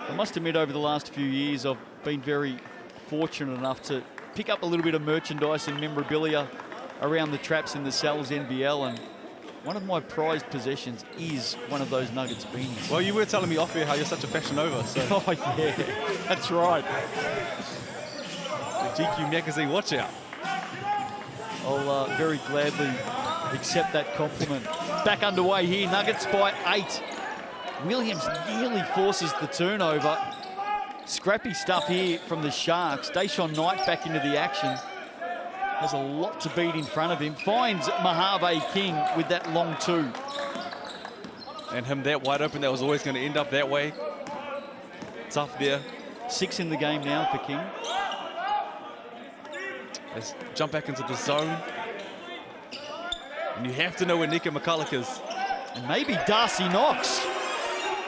I must admit, over the last few years, I've been very fortunate enough to pick up a little bit of merchandise and memorabilia around the traps in the Cells NBL, and one of my prized possessions is one of those Nuggets beanies. Well, you were telling me off here how you're such a Fashion Nova, so. Oh, yeah, that's right. GQ magazine watch out. I'll very gladly accept that compliment. Back underway here, Nuggets by 8. Williams nearly forces the turnover. Scrappy stuff here from the Sharks. Deshaun Knight back into the action. Has a lot to beat in front of him. Finds Mojave King with that long 2. And him that wide open, that was always going to end up that way. Tough there. 6 in the game now for King. Let's jump back into the zone. And you have to know where Nico McCulloch is. And maybe Darcy Knox.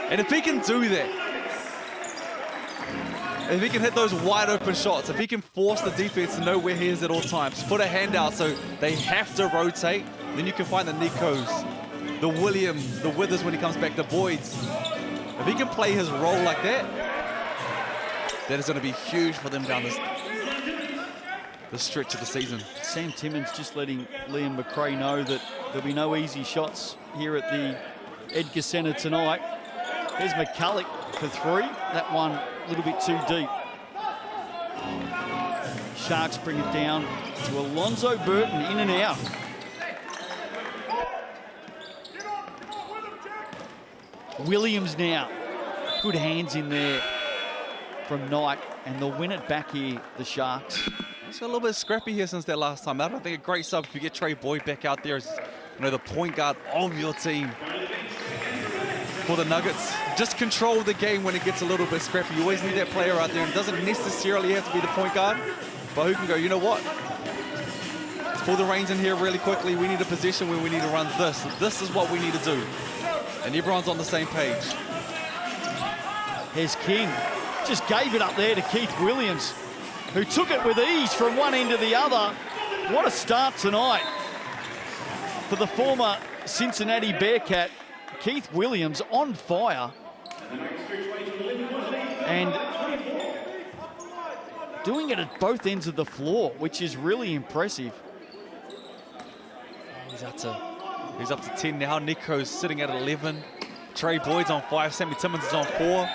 And if he can do that, if he can hit those wide open shots, if he can force the defense to know where he is at all times, put a hand out so they have to rotate, then you can find the Nikos, the Williams, the Withers when he comes back, the Boyds. If he can play his role like that, that is going to be huge for them down the stretch of the season. Sam Timmins just letting Liam McRae know that there'll be no easy shots here at the Edgar Centre tonight. There's McCulloch for 3. That one a little bit too deep. Sharks bring it down to Alonzo Burton, in and out. Williams now. Good hands in there from Knight, and they'll win it back here, the Sharks. It's a little bit scrappy here since that last time. I don't think a great sub if you get Trey Boyd back out there as, you know, the point guard of your team. For the Nuggets, just control the game when it gets a little bit scrappy. You always need that player out there, and it doesn't necessarily have to be the point guard, but who can go, you know what? Let's pull the reins in here really quickly. We need a position where we need to run this. This is what we need to do. And everyone's on the same page. Here's King. Just gave it up there to Keith Williams, who took it with ease from one end to the other. What a start tonight for the former Cincinnati Bearcat. Keith Williams on fire. And doing it at both ends of the floor, which is really impressive. He's up to 10 now. Nico's sitting at 11. Trey Boyd's on 5. Sammy Timmins is on 4.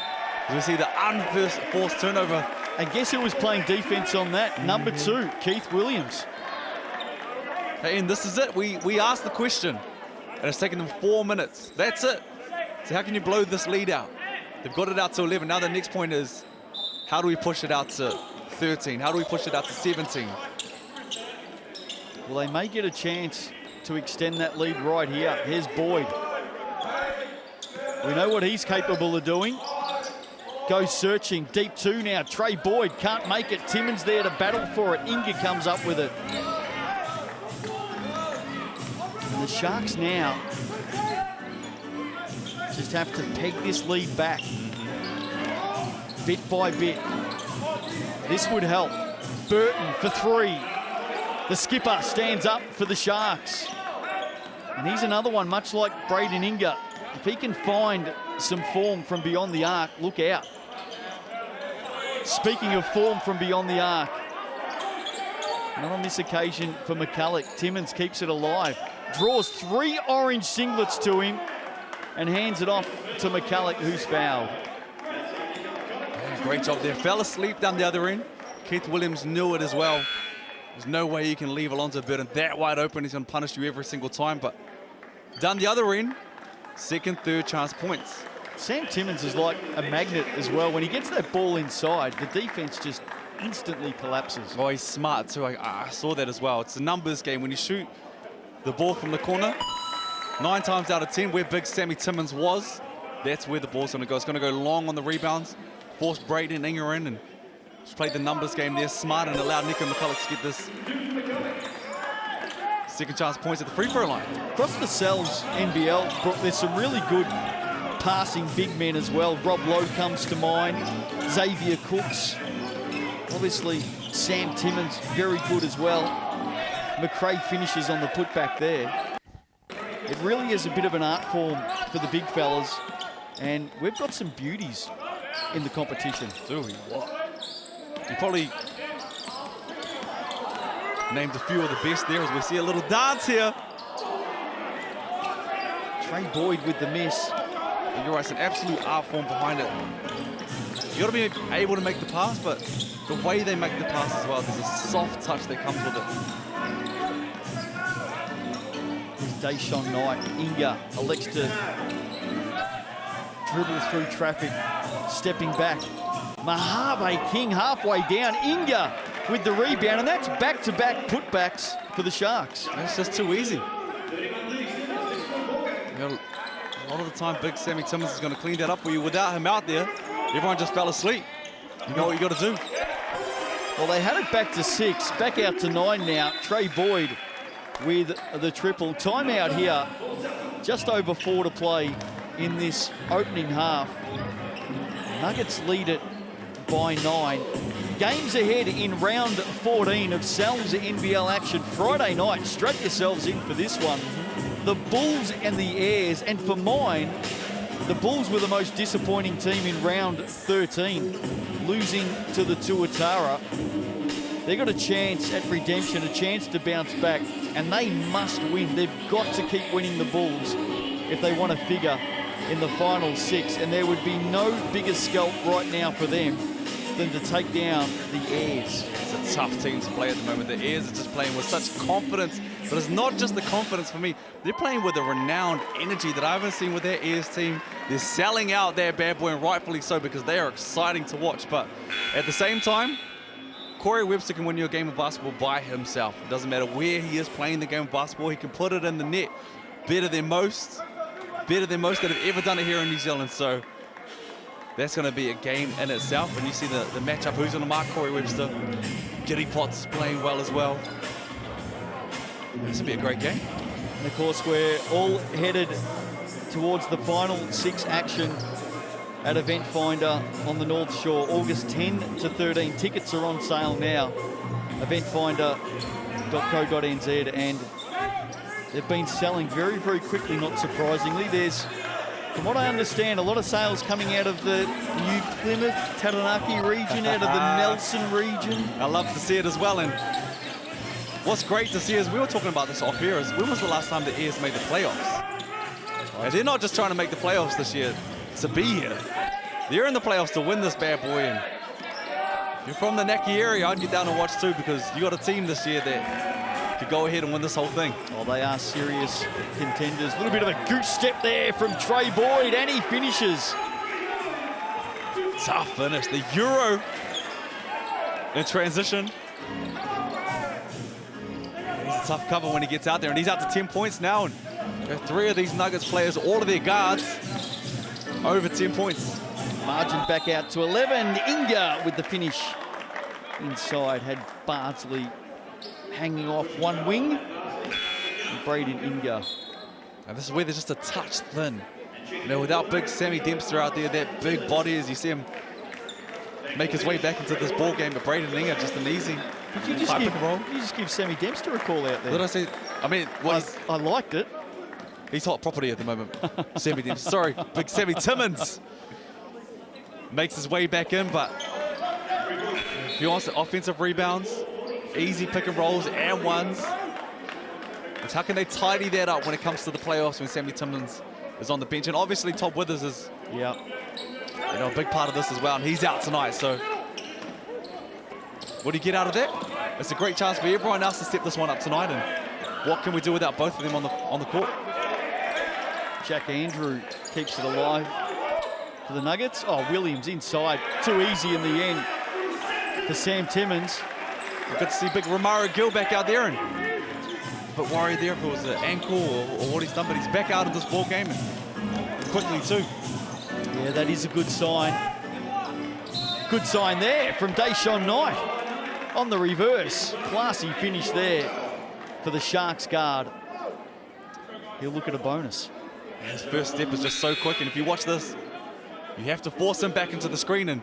As we see the unforced turnover. And guess who was playing defense on that? Number 2, Keith Williams. Hey, and this is it. We asked the question. And it's taken them 4 minutes. That's it. So how can you blow this lead out? They've got it out to 11. Now the next point is, how do we push it out to 13? How do we push it out to 17? Well, they may get a chance to extend that lead right here. Here's Boyd. We know what he's capable of doing. Goes searching. Deep 2 now. Trey Boyd can't make it. Timmins there to battle for it. Inga comes up with it. And the Sharks now just have to peg this lead back bit by bit. This would help. Burton for 3. The skipper stands up for the Sharks. And he's another one, much like Braden Inga. If he can find some form from beyond the arc, look out. Speaking of form from beyond the arc, not on this occasion for McCulloch. Timmins keeps it alive. Draws 3 orange singlets to him and hands it off to McCulloch, who's fouled. Yeah, great job there. Fell asleep down the other end. Keith Williams knew it as well. There's no way you can leave Alonzo Burton that wide open. He's going to punish you every single time. But down the other end, second, third chance points. Sam Timmins is like a magnet as well. When he gets that ball inside, the defense just instantly collapses. Oh, he's smart too. I saw that as well. It's a numbers game. When you shoot the ball from the corner, 9 times out of 10, where big Sammy Timmins was, that's where the ball's going to go. It's going to go long on the rebounds, force Braden Inga in, and just played the numbers game there, smart, and allowed Nico McCulloch to get this second chance points at the free throw line. Across the Cells NBL, Brooke, there's some really good passing big men as well. Rob Lowe comes to mind, Xavier Cooks. Obviously, Sam Timmins, very good as well. McRae finishes on the putback there. It really is a bit of an art form for the big fellas, and we've got some beauties in the competition. Do we? What? You probably named a few of the best there as we see a little dance here. Trey Boyd with the miss. And you're right, it's an absolute art form behind it. You got to be able to make the pass, but the way they make the pass as well, there's a soft touch that comes with it. Here's Deshaun Knight. Inga elects to dribble through traffic, stepping back. Mojave King halfway down. Inga with the rebound, and that's back-to-back putbacks for the Sharks. That's just too easy. A lot of the time, big Sammy Timmons is going to clean that up for you. Without him out there, everyone just fell asleep. You know what you got to do. Well, they had it back to 6, back out to 9 now. Trey Boyd with the triple. Timeout here, just over 4 to play in this opening half. Nuggets lead it by 9. Games ahead in round 14 of Sal's NBL action Friday night. Strap yourselves in for this one. The Bulls and the Airs, and for mine, the Bulls were the most disappointing team in round 13, losing to the Tuatara. They got a chance at redemption, a chance to bounce back, and they must win. They've got to keep winning the Bulls if they want to figure in the final 6, and there would be no bigger scalp right now for them than to take down the Airs. It's a tough team to play at the moment. The Airs are just playing with such confidence, but it's not just the confidence for me. They're playing with a renowned energy that I haven't seen with their Airs team. They're selling out their bad boy, and rightfully so, because they are exciting to watch. But at the same time, Corey Webster can win you a game of basketball by himself. It doesn't matter where he is playing the game of basketball. He can put it in the net better than most that have ever done it here in New Zealand. So that's going to be a game in itself. And you see the matchup, who's on the mark? Corey Webster. Giddy Potts playing well as well. This will be a great game. And of course, we're all headed towards the final 6 action at Event Finder on the North Shore, August 10 to 13. Tickets are on sale now. eventfinder.co.nz, and they've been selling very, very quickly, not surprisingly. There's, from what I understand, a lot of sales coming out of the New Plymouth, Taranaki region, out of the Nelson region. I love to see it as well. And what's great to see is, we were talking about this off here, is when was the last time the Airs made the playoffs? And they're not just trying to make the playoffs this year to be here. They're in the playoffs to win this bad boy. And if you're from the Naki area, I'd get down and watch too, because you got a team this year that could go ahead and win this whole thing. Oh, they are serious contenders. A little bit of a goose step there from Trey Boyd, and he finishes. Tough finish. The Euro in transition. He's a tough cover when he gets out there, and he's out to 10 points now. And 3 of these Nuggets players, all of their guards, over 10 points. Margin back out to 11. Inga with the finish. Inside had Bardsley hanging off one wing. And Braden Inga. And this is where there's just a touch thin. You know, without big Sammy Dempster out there, that big body, as you see him make his way back into this ball game. But Braden Inga, just an easy Did you just give Sammy Dempster a call out there? What did I say? I mean, I liked it. He's hot property at the moment. Sammy Dempster, sorry, big Sammy Timmons makes his way back in, but if you want offensive rebounds, easy pick and rolls and ones, it's how can they tidy that up when it comes to the playoffs when Sammy Timmons is on the bench? And obviously Todd Withers is a big part of this as well, and he's out tonight. So what do you get out of that? It's a great chance for everyone else to step this one up tonight, and what can we do without both of them on the court? Jack Andrew keeps it alive for the Nuggets. Oh, Williams inside. Too easy in the end for Sam Timmons. Good to see big Romaro Gill back out there, and a bit worried there if it was an ankle or what he's done, but he's back out of this ball game and quickly too. Yeah, that is a good sign. Good sign there from Deshaun Knight on the reverse. Classy finish there for the Sharks guard. He'll look at a bonus. His first step is just so quick, and if you watch this, you have to force him back into the screen, and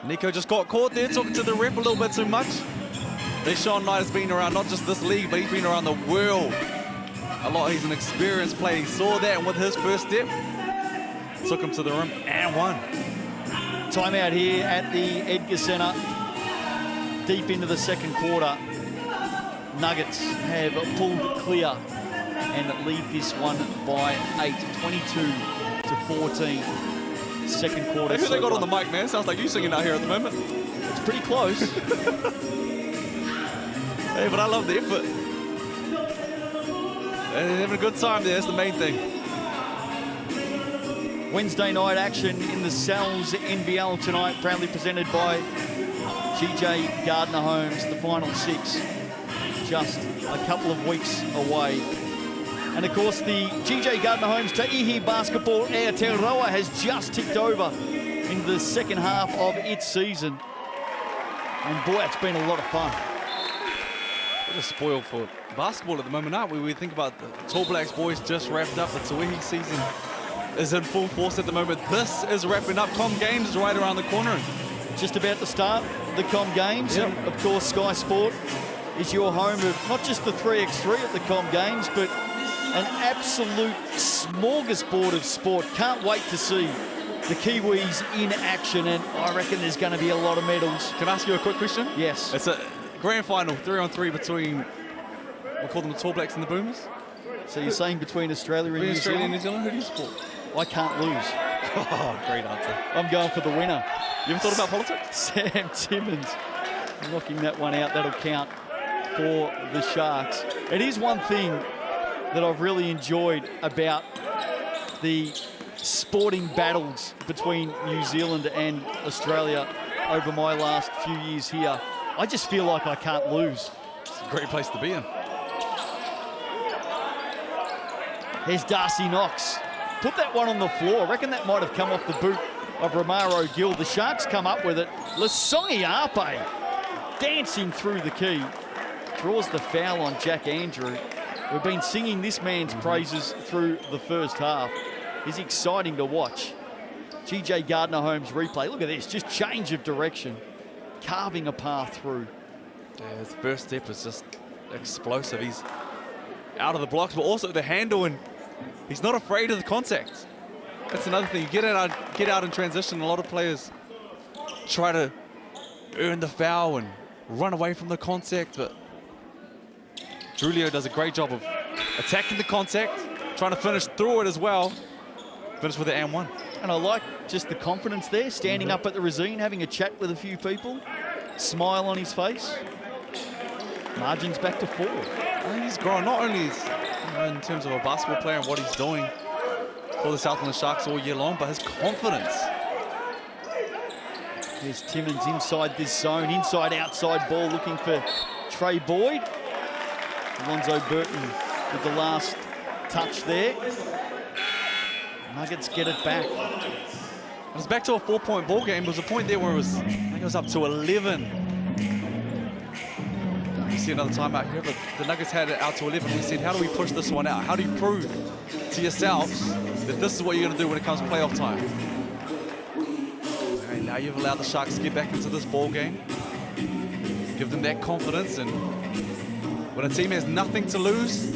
Nico just got caught there talking to the ref a little bit too much. Deshaun Knight has been around not just this league, but he's been around the world a lot. He's an experienced player. He saw that, and with his first step, took him to the rim and won. Timeout here at the Edgar Centre. Deep into the second quarter. Nuggets have pulled clear and lead this one by 8, 22 to 14. second quarter. Hey, who they got on the far. mic, man? Sounds like you singing out here at the moment. It's pretty close. Hey, but I love the effort. They're having a good time there. That's the main thing. Wednesday night action in the NZNBL tonight, proudly presented by GJ Gardner Homes. The final 6 just a couple of weeks away. And of course, the GJ Gardner Homes Ta'ihi Basketball Aotearoa has just ticked over in the second half of its season. And boy, it's been a lot of fun. We're just spoiled for basketball at the moment, aren't we? We think about the Tall Blacks boys just wrapped up. The Ta'ihi season is in full force at the moment. This is wrapping up. Com Games is right around the corner. Just about to start the Com Games. Yep. And of course, Sky Sport is your home of not just the 3x3 at the Com Games, but an absolute smorgasbord of sport. Can't wait to see the Kiwis in action, and I reckon there's going to be a lot of medals. Can I ask you a quick question? Yes. It's a grand final, 3-on-3 between, we'll call them the Tall Blacks and the Boomers. So you're saying between Australia and New Australia and Zealand? New Zealand, who do you support? I can't lose. Oh, great answer. I'm going for the winner. You ever thought about politics? Sam Timmins knocking that one out. That'll count for the Sharks. It is one thing that I've really enjoyed about the sporting battles between New Zealand and Australia over my last few years here. I just feel like I can't lose. It's a great place to be in. Here's Darcy Knox. Put that one on the floor. I reckon that might have come off the boot of Romaro Gill. The Sharks come up with it. Lasongi Ape dancing through the key. Draws the foul on Jack Andrew. We've been singing this man's praises through the first half. He's exciting to watch. GJ Gardner Homes replay. Look at this, just change of direction. Carving a path through. Yeah, his first step is just explosive. He's out of the blocks, but also the handle, and he's not afraid of the contact. That's another thing. You get out in transition. A lot of players try to earn the foul and run away from the contact, but Julio does a great job of attacking the contact, trying to finish through it as well. Finish with the and one. And I like just the confidence there, standing up at the Resine, having a chat with a few people, smile on his face. Margins back to 4. I think he's grown, not only in terms of a basketball player and what he's doing for the Southland Sharks all year long, but his confidence. There's Timmins inside this zone, inside-outside ball looking for Trey Boyd. Alonzo Burton with the last touch there. Nuggets get it back. It was back to a 4-point ball game. There was a point there where it was, I think it was up to 11. You see another timeout here, but the Nuggets had it out to 11. We said, how do we push this one out? How do you prove to yourselves that this is what you're going to do when it comes to playoff time? And now you've allowed the Sharks to get back into this ball game. Give them that confidence, and when a team has nothing to lose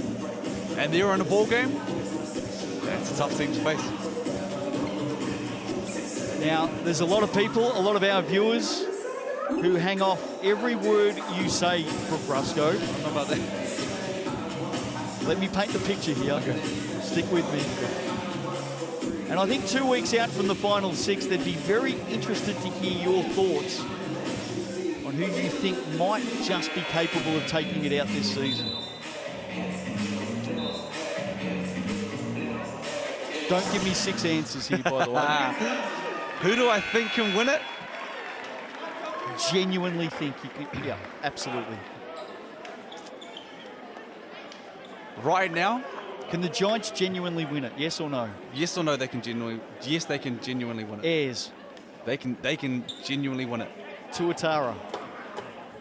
and they're in a ball game, it's a tough team to face. Now, there's a lot of people, a lot of our viewers who hang off every word you say, Brooke Rusco. I don't know about that. Let me paint the picture here. Okay. Stick with me. And I think 2 weeks out from the final 6, they'd be very interested to hear your thoughts on who you think might just be capable of taking it out this season. Don't give me 6 answers here, by the way. Who do I think can win it? Genuinely think you can, yeah, absolutely. Right now? Can the Giants genuinely win it? Yes or no? Yes or no, they can genuinely. Yes, they can genuinely win it. Ayers. They can genuinely win it. Tuatara.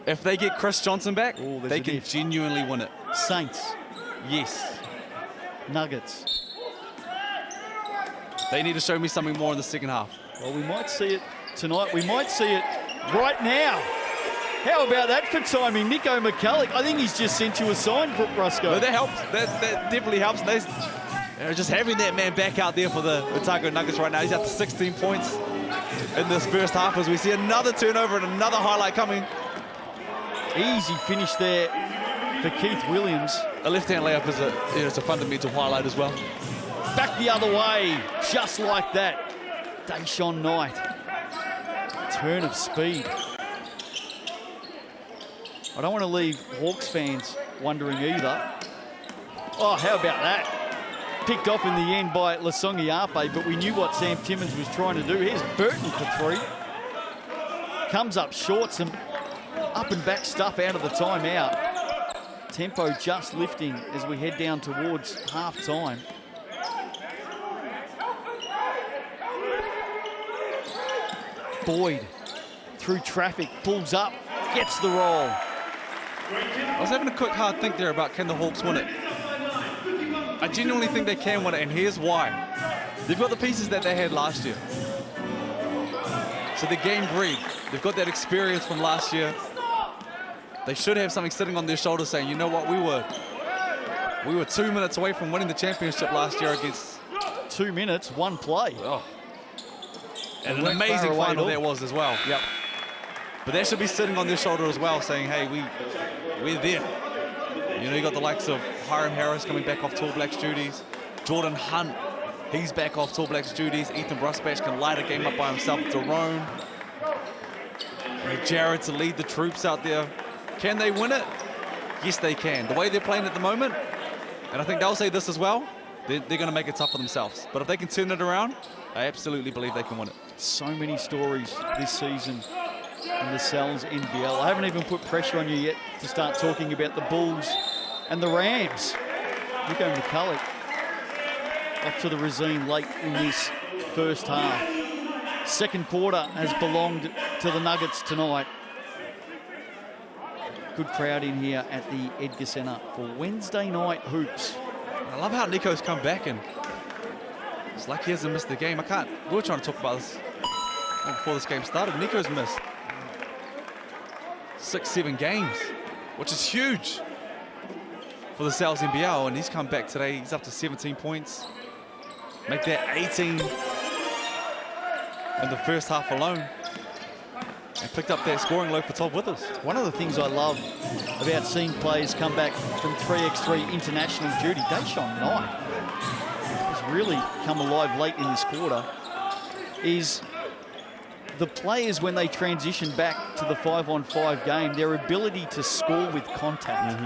If they get Chris Johnson back, Ooh, they can genuinely win it. Saints. Yes. Nuggets. They need to show me something more in the second half. Well, we might see it tonight. We might see it right now. How about that for timing? Nico McCulloch, I think he's just sent you a sign, Brooke Rusco. But that helps. That definitely helps. They're just having that man back out there for the Otago Nuggets right now. He's up to 16 points in this first half as we see another turnover and another highlight coming. Easy finish there for Keith Williams. A left-hand layup is it's a fundamental highlight as well. Back the other way, just like that. Deshaun Knight. Turn of speed. I don't want to leave Hawks fans wondering either. Oh, how about that? Picked off in the end by Lasongiape, but we knew what Sam Timmins was trying to do. Here's Burton for three. Comes up short, some up and back stuff out of the timeout. Tempo just lifting as we head down towards half time. Boyd through traffic, pulls up, gets the roll. I was having a quick hard think there about can the Hawks win it. I genuinely think they can win it, and here's why. They've got the pieces that they had last year. So they're game breed. They've got that experience from last year. They should have something sitting on their shoulders saying, you know what, we were 2 minutes away from winning the championship last year against... 2 minutes, one play. Oh. And an amazing final that was as well. Yep. But that should be sitting on their shoulder as well, saying, hey, we're there. You know, you got the likes of Hiram Harris coming back off Tall Blacks duties. Jordan Hunt, he's back off Tall Blacks duties. Ethan Brusbatch can light a game up by himself. Daron. Jared to lead the troops out there. Can they win it? Yes, they can. The way they're playing at the moment, and I think they'll say this as well, they're going to make it tough for themselves. But if they can turn it around, I absolutely believe they can win it. So many stories this season in the Cells NBL. I haven't even put pressure on you yet to start talking about the Bulls and the Rams. Nico McCulloch off to the Razine late in this first half. Second quarter has belonged to the Nuggets tonight. Good crowd in here at the Edgar Centre for Wednesday night hoops. I love how Nico's come back, and it's like he hasn't missed the game. We were trying to talk about this before this game started. Nico's missed 6-7 games, which is huge for the Cells NBL, and he's come back today. He's up to 17 points. Make that 18 in the first half alone. And picked up that scoring load for Todd Withers. One of the things I love about seeing players come back from 3x3 international duty, Deshaun Knight has really come alive late in this quarter, is the players when they transition back to the 5-on-5 game, their ability to score with contact.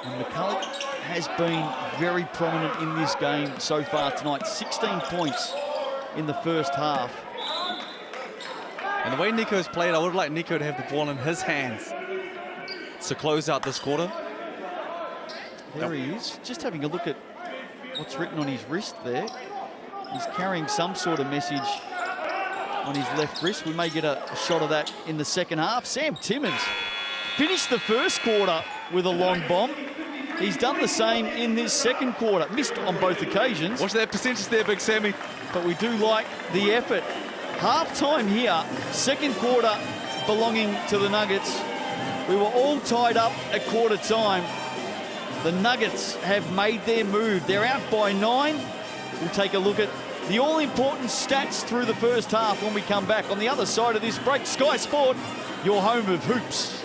And McCulloch has been very prominent in this game so far tonight. 16 points in the first half. And the way Nico's played, I would have liked Nico to have the ball in his hands to close out this quarter. There he is, just having a look at what's written on his wrist there. He's carrying some sort of message on his left wrist. We may get a shot of that in the second half. Sam Timmins finished the first quarter with a long bomb. He's done the same in this second quarter. Missed on both occasions. Watch that percentage there, Big Sammy. But we do like the effort. Half-time here, second quarter belonging to the Nuggets. We were all tied up at quarter time. The Nuggets have made their move. They're out by 9. We'll take a look at the all-important stats through the first half when we come back on the other side of this break. Sky Sport, your home of hoops.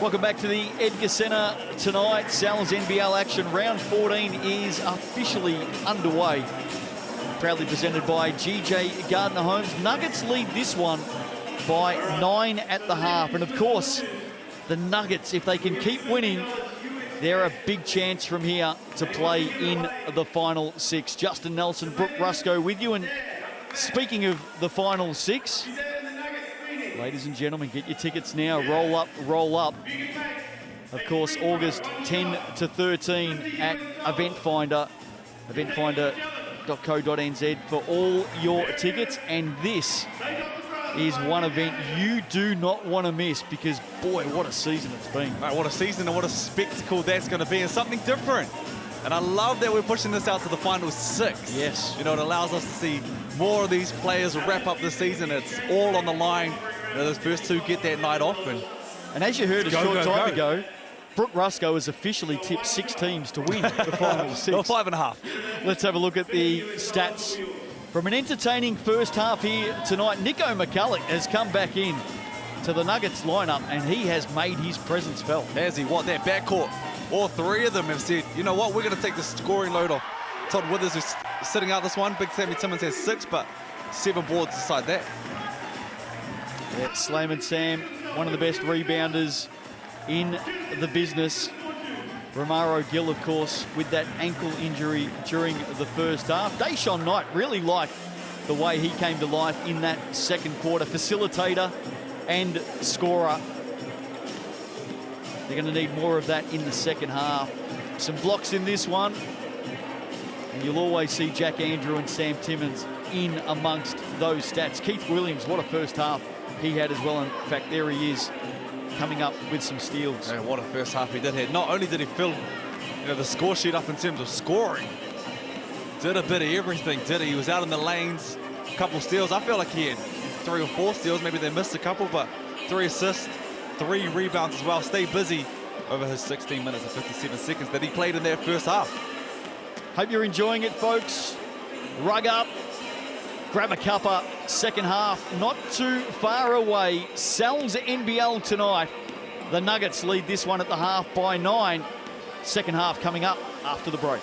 Welcome back to the Edgar Centre tonight. Sal's NBL action. Round 14 is officially underway. Proudly presented by GJ Gardner Homes. Nuggets lead this one by 9 at the half. And of course, the Nuggets, if they can keep winning, they're a big chance from here to play in the final 6. Justin Nelson, Brooke Rusco with you. And speaking of the final 6, ladies and gentlemen, get your tickets now. Roll up, roll up. Of course, August 10 to 13 at Event Finder, eventfinder.co.nz for all your tickets. And this is one event you do not want to miss because, boy, what a season it's been. Right, what a season and what a spectacle that's going to be, and something different. And I love that we're pushing this out to the final 6. Yes. You know, it allows us to see more of these players wrap up the season. It's all on the line. You know, those first 2 get that night off. And as you heard a short time ago, Brooke Rusco has officially tipped 6 teams to win the final 6. Well, 5.5. Let's have a look at the stats from an entertaining first half here tonight. Nico McCulloch has come back in to the Nuggets lineup and he has made his presence felt. Has he? What, that backcourt? All 3 of them have said, you know what, we're going to take the scoring load off. Todd Withers is sitting out this one. Big Sammy Timmons has 6, but 7 boards beside that. Yeah, Slam and Sam, one of the best rebounders in the business. Romaro Gill, of course, with that ankle injury during the first half. Deshaun Knight really liked the way he came to life in that second quarter. Facilitator and scorer. They're going to need more of that in the second half. Some blocks in this one. And you'll always see Jack Andrew and Sam Timmons in amongst those stats. Keith Williams, what a first half he had as well. In fact, there he is, coming up with some steals. And what a first half he did here. Not only did he fill, you know, the score sheet up in terms of scoring, did a bit of everything, did he? He was out in the lanes, a couple steals. I feel like he had 3 or 4 steals. Maybe they missed a couple, but 3 assists, 3 rebounds as well. Stay busy over his 16 minutes and 57 seconds that he played in that first half. Hope you're enjoying it, folks. Rug up, grab a cuppa. Second half, not too far away. Sal's NBL tonight. The Nuggets lead this one at the half by 9. Second half coming up after the break.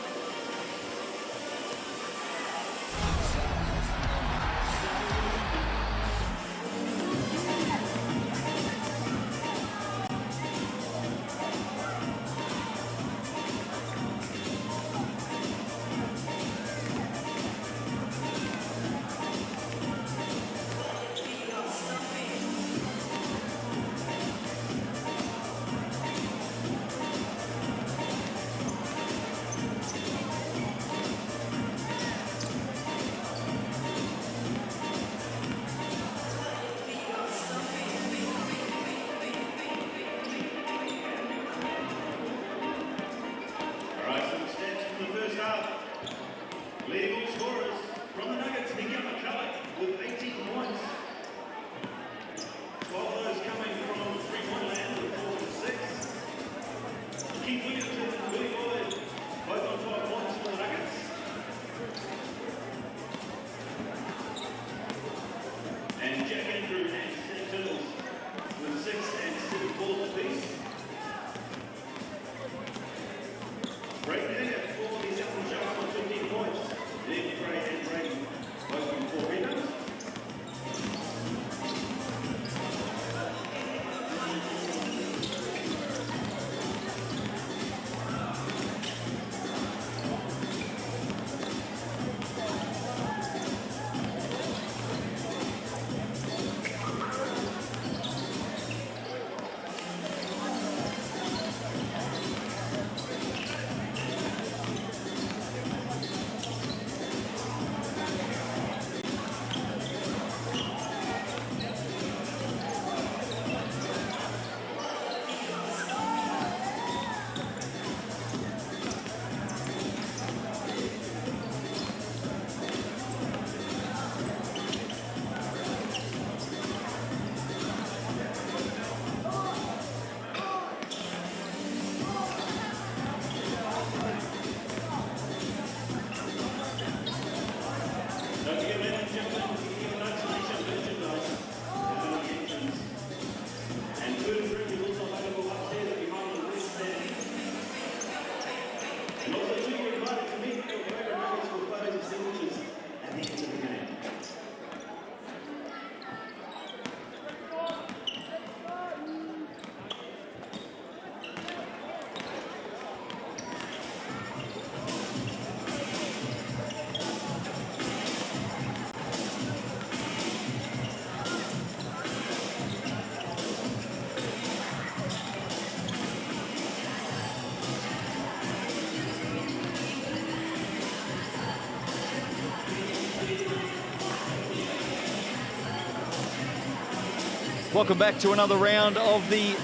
Welcome back to another round of the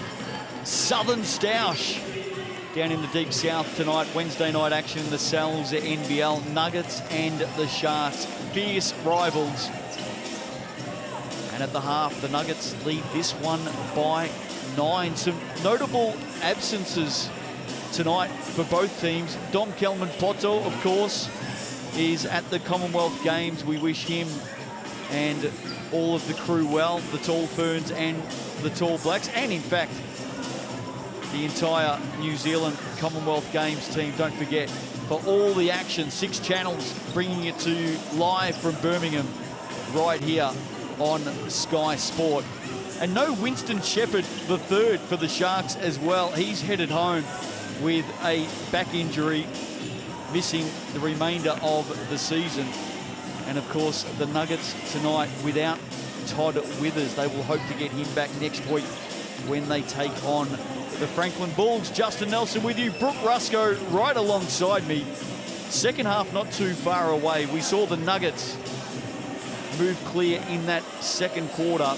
Southern Stoush. Down in the deep south tonight, Wednesday night action, the Cells, the NBL, Nuggets and the Sharks, fierce rivals. And at the half, the Nuggets lead this one by 9. Some notable absences tonight for both teams. Dom Kelman-Poto, of course, is at the Commonwealth Games. We wish him and all of the crew well, the Tall Ferns and the Tall Blacks, and in fact, the entire New Zealand Commonwealth Games team. Don't forget, for all the action, 6 channels bringing it to you live from Birmingham, right here on Sky Sport. And no Winston Shepherd III for the Sharks as well. He's headed home with a back injury, missing the remainder of the season. And of course, the Nuggets tonight without Todd Withers. They will hope to get him back next week when they take on the Franklin Bulls. Justin Nelson with you. Brooke Rusco right alongside me. Second half not too far away. We saw the Nuggets move clear in that second quarter.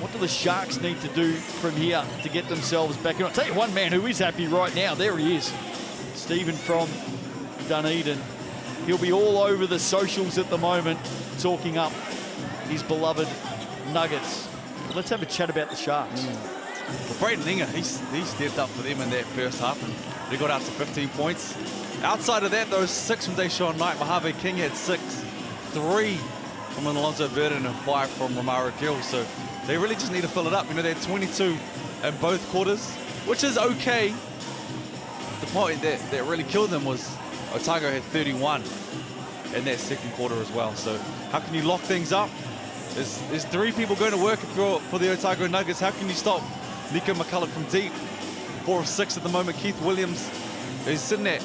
What do the Sharks need to do from here to get themselves back in? I'll tell you one man who is happy right now. There he is. Stephen from Dunedin. He'll be all over the socials at the moment, talking up his beloved Nuggets. But let's have a chat about the Sharks. Well, Braden Inga, he stepped up for them in that first half, and they got out to 15 points. Outside of that, those 6 from Deshaun Knight. Mojave King had 6, 3 from Alonzo Verdon and 5 from Romaro Gill. So they really just need to fill it up. You know, they had 22 in both quarters, which is okay. The point that really killed them was Otago had 31 in that second quarter as well. So how can you lock things up? There's 3 people going to work for the Otago Nuggets. How can you stop Nico McCulloch from deep? 4 of 6 at the moment. Keith Williams is sitting at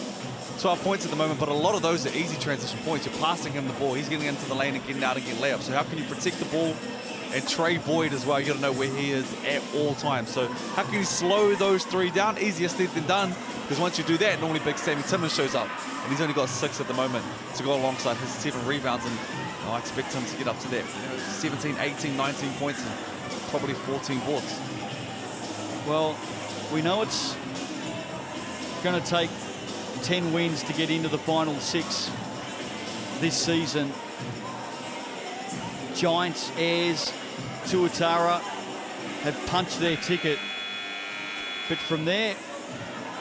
12 points at the moment, but a lot of those are easy transition points. You're passing him the ball. He's getting into the lane and getting out and getting layups. So how can you protect the ball? And Trey Boyd as well, you got to know where he is at all times. So how can you slow those 3 down? Easier said than done, because once you do that, normally Big Sammy Timmons shows up. And he's only got 6 at the moment to go alongside his 7 rebounds. And I expect him to get up to that 17, 18, 19 points and probably 14 boards. Well, we know it's going to take 10 wins to get into the final 6 this season. Giants, Ayers, Tuatara have punched their ticket. But from there,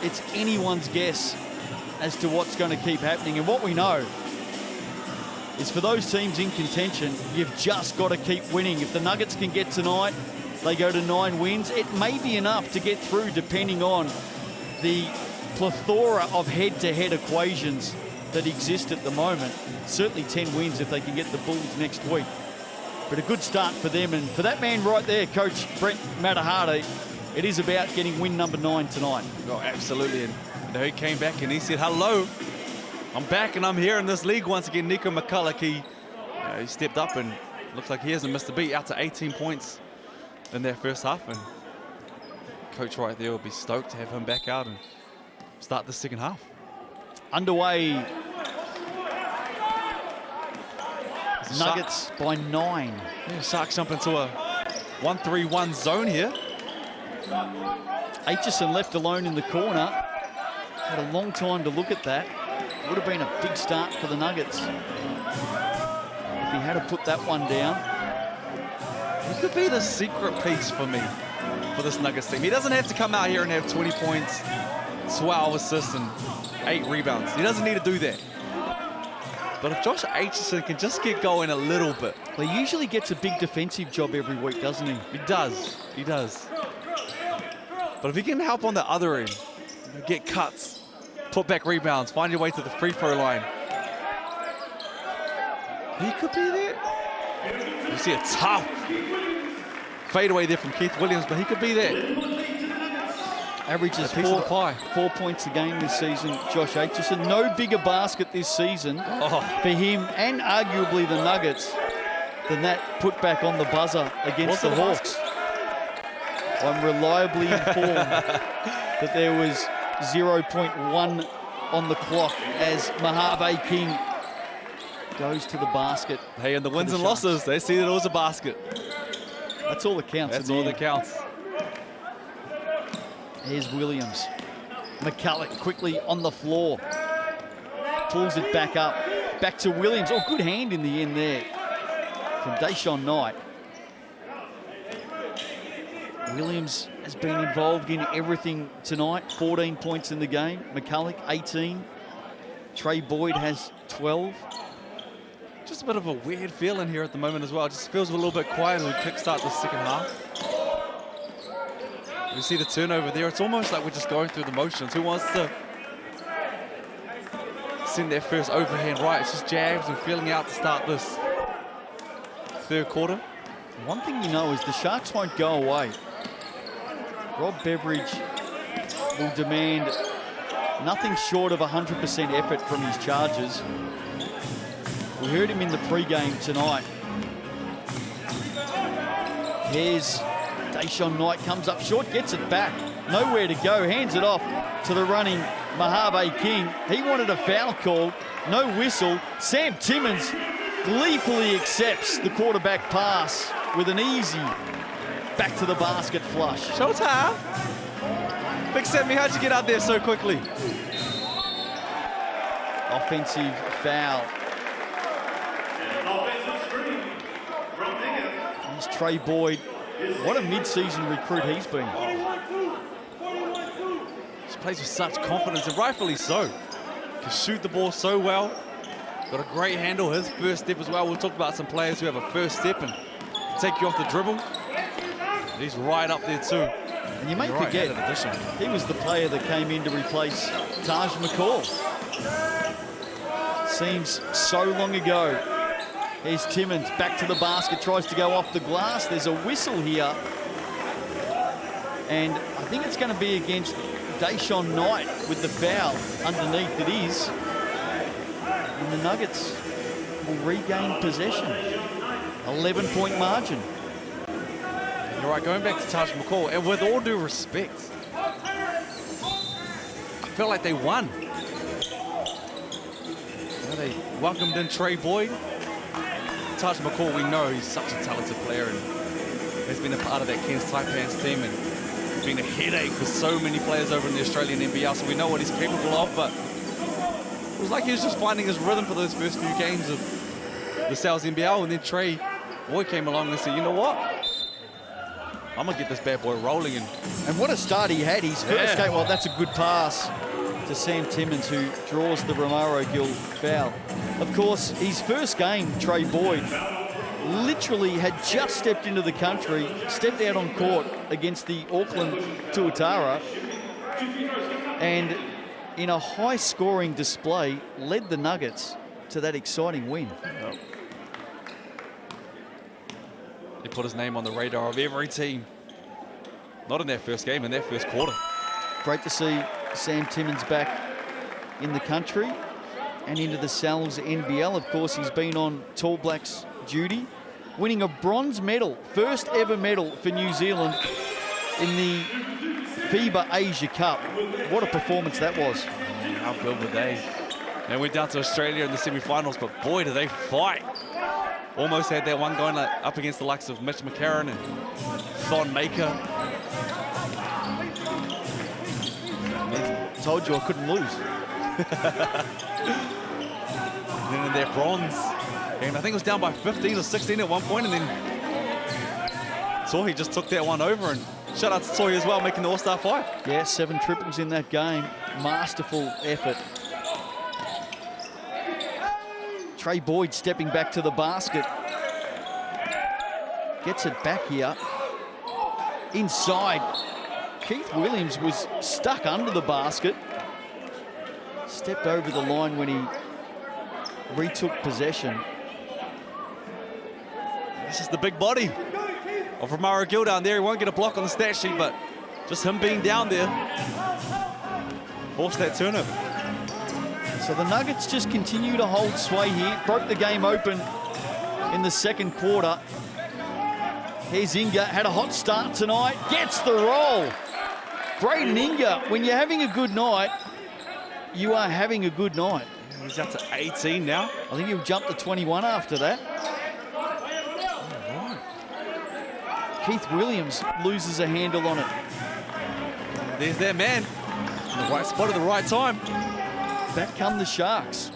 it's anyone's guess as to what's going to keep happening. And what we know is for those teams in contention, you've just got to keep winning. If the Nuggets can get tonight, they go to 9 wins. It may be enough to get through depending on the plethora of head-to-head equations that exist at the moment. Certainly 10 wins if they can get the Bulls next week. But a good start for them. And for that man right there, Coach Brent Matahari, it is about getting win number 9 tonight. Oh, absolutely. And you know, he came back and he said, hello, I'm back and I'm here in this league once again. Nico McCulloch, he stepped up and looks like he hasn't missed a beat, out to 18 points in that first half. And Coach right there will be stoked to have him back out and start the second half. Underway. Nuggets by 9. Yeah, Sharks jump into a 1-3-1 zone here. Aitchison left alone in the corner. Had a long time to look at that. Would have been a big start for the Nuggets if he had to put that one down. He could be the secret piece for me for this Nuggets team. He doesn't have to come out here and have 20 points, 12 assists, and 8 rebounds. He doesn't need to do that. But if Josh Aitchison can just get going a little bit. Well, he usually gets a big defensive job every week, doesn't he? He does. He does. But if he can help on the other end, you know, get cuts, put back rebounds, find your way to the free throw line, he could be there. You see a tough fadeaway there from Keith Williams, but he could be there. Averages 4 points a game this season, Josh Aitchison. No bigger basket this season for him and arguably the Nuggets than that put back on the buzzer against the Hawks. I'm reliably informed that there was 0.1 on the clock as Mojave King goes to the basket. Hey, in the wins and losses, they see that it was a basket. That's all that counts. That's all that counts. Here's Williams. McCulloch quickly on the floor. Pulls it back up. Back to Williams. Oh, good hand in the end there from Deshaun Knight. Williams has been involved in everything tonight. 14 points in the game. McCulloch, 18. Trey Boyd has 12. Just a bit of a weird feeling here at the moment as well. It just feels a little bit quiet as we kickstart the second half. You see the turnover there. It's almost like we're just going through the motions. Who wants to send their first overhand right? It's just jabs and feeling out to start this third quarter. One thing you know is the Sharks won't go away. Rob Beveridge will demand nothing short of 100% effort from his charges. We heard him in the pre-game tonight. Here's Deshaun Knight, comes up short, gets it back. Nowhere to go, hands it off to the running Mojave King. He wanted a foul call, no whistle. Sam Timmins gleefully accepts the quarterback pass with an easy back to the basket flush. Showtime. Big Sammy, how'd you get out there so quickly? Offensive foul. There's Trey Boyd. What a mid-season recruit he's been. Just plays with such confidence, and rightfully so. Can shoot the ball so well. Got a great handle, his first step as well. We'll talk about some players who have a first step and take you off the dribble. He's right up there too. And you may forget, he was the player that came in to replace Taj McCall. Seems so long ago. Here's Timmins, back to the basket, tries to go off the glass. There's a whistle here. And I think it's going to be against Deshaun Knight with the foul underneath. It is. And the Nuggets will regain possession. 11-point margin. You're right, going back to Taj McCall, and with all due respect, I felt like they won. They welcomed in Trey Boyd. Taj McCall, we know he's such a talented player and has been a part of that Ken's Taipans team and been a headache for so many players over in the Australian NBL, so we know what he's capable of, but it was like he was just finding his rhythm for those first few games of the South NBL, and then Trey Boyd came along and said, you know what? I'm going to get this bad boy rolling. And what a start he had. His first game, well, that's a good pass to Sam Timmins, who draws the Romaro Gill foul. Of course, his first game, Trey Boyd, literally had just stepped into the country, stepped out on court against the Auckland Tuatara, and in a high-scoring display, led the Nuggets to that exciting win. He put his name on the radar of every team. Not in their first game, in their first quarter. Great to see Sam Timmins back in the country and into the Sal's NBL. Of course, he's been on Tall Blacks duty, winning a bronze medal, first ever medal for New Zealand in the FIBA Asia Cup. What a performance that was. How good were they? They went down to Australia in the semi-finals, but boy, do they fight. Almost had that one going up against the likes of Mitch McCarron and Thon Maker. Told you I couldn't lose. And then in their bronze game, I think it was down by 15 or 16 at one point, and then Tohi just took that one over, and shout out to Tohi as well, making the All-Star 5. Yeah, 7 triples in that game. Masterful effort. Trey Boyd stepping back to the basket. Gets it back here. Inside. Keith Williams was stuck under the basket. Stepped over the line when he retook possession. This is the big body of Romaro Gill down there. He won't get a block on the stat sheet, but just him being down there forced that turnover. So the Nuggets just continue to hold sway here. Broke the game open in the second quarter. Here's Inga, had a hot start tonight. Gets the roll. Braden Inga, when you're having a good night, you are having a good night. He's up to 18 now. I think he'll jump to 21 after that. Keith Williams loses a handle on it. There's their man in the right spot at the right time. Back come the Sharks.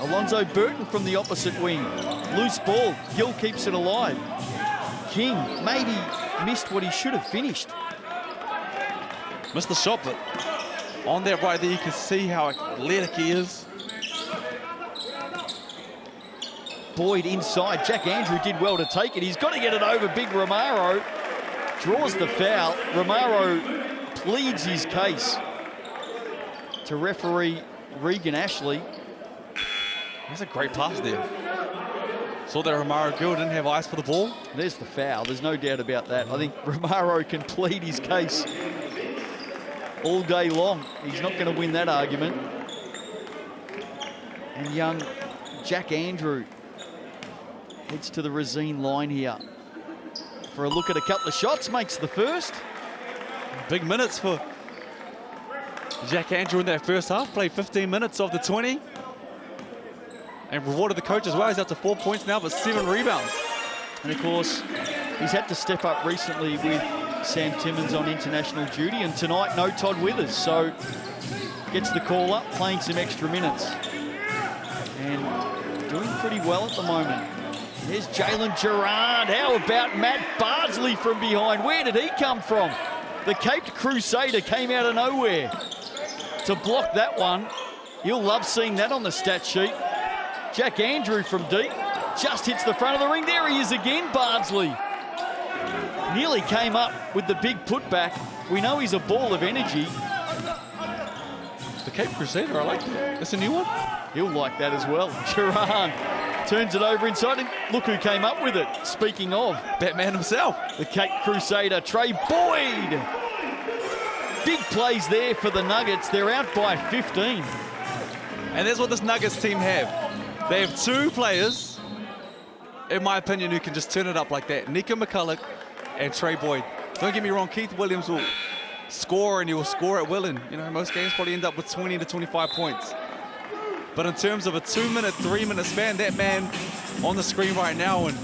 Alonzo Burton from the opposite wing. Loose ball. Gill keeps it alive. King maybe missed what he should have finished. Missed the shot, but on that right there, you can see how athletic he is. Boyd inside. Jack Andrew did well to take it. He's got to get it over Big Romaro. Draws the foul. Romaro pleads his case to referee Regan Ashley. That's a great pass there. Saw that Romaro Gill didn't have eyes for the ball. There's the foul. There's no doubt about that. I think Romaro can plead his case all day long. He's not going to win that argument. And young Jack Andrew heads to the Resene line here for a look at a couple of shots. Makes the first. Big minutes for Jack Andrew in that first half. Played 15 minutes of the 20. And rewarded the coach as well. He's up to 4 points now, but 7 rebounds. And of course, he's had to step up recently with Sam Timmins on international duty. And tonight, no Todd Withers. So gets the call up, playing some extra minutes. And doing pretty well at the moment. There's Jalen Gerard. How about Matt Bardsley from behind? Where did he come from? The Caped Crusader came out of nowhere to block that one. You'll love seeing that on the stat sheet. Jack Andrew from deep just hits the front of the ring. There he is again, Bardsley. Nearly came up with the big putback. We know he's a ball of energy. The Cape Crusader, I like that. That's a new one. He'll like that as well. Gerard turns it over inside, and look who came up with it. Speaking of, Batman himself. the Cape Crusader, Trey Boyd. Big plays there for the Nuggets. They're out by 15. And that's what this Nuggets team have. They have 2 players, in my opinion, who can just turn it up like that. Nico McCulloch and Trey Boyd. Don't get me wrong, Keith Williams will score, and he will score at will. And, you know, most games probably end up with 20 to 25 points. But in terms of a 2-minute, 3-minute span, that man on the screen right now and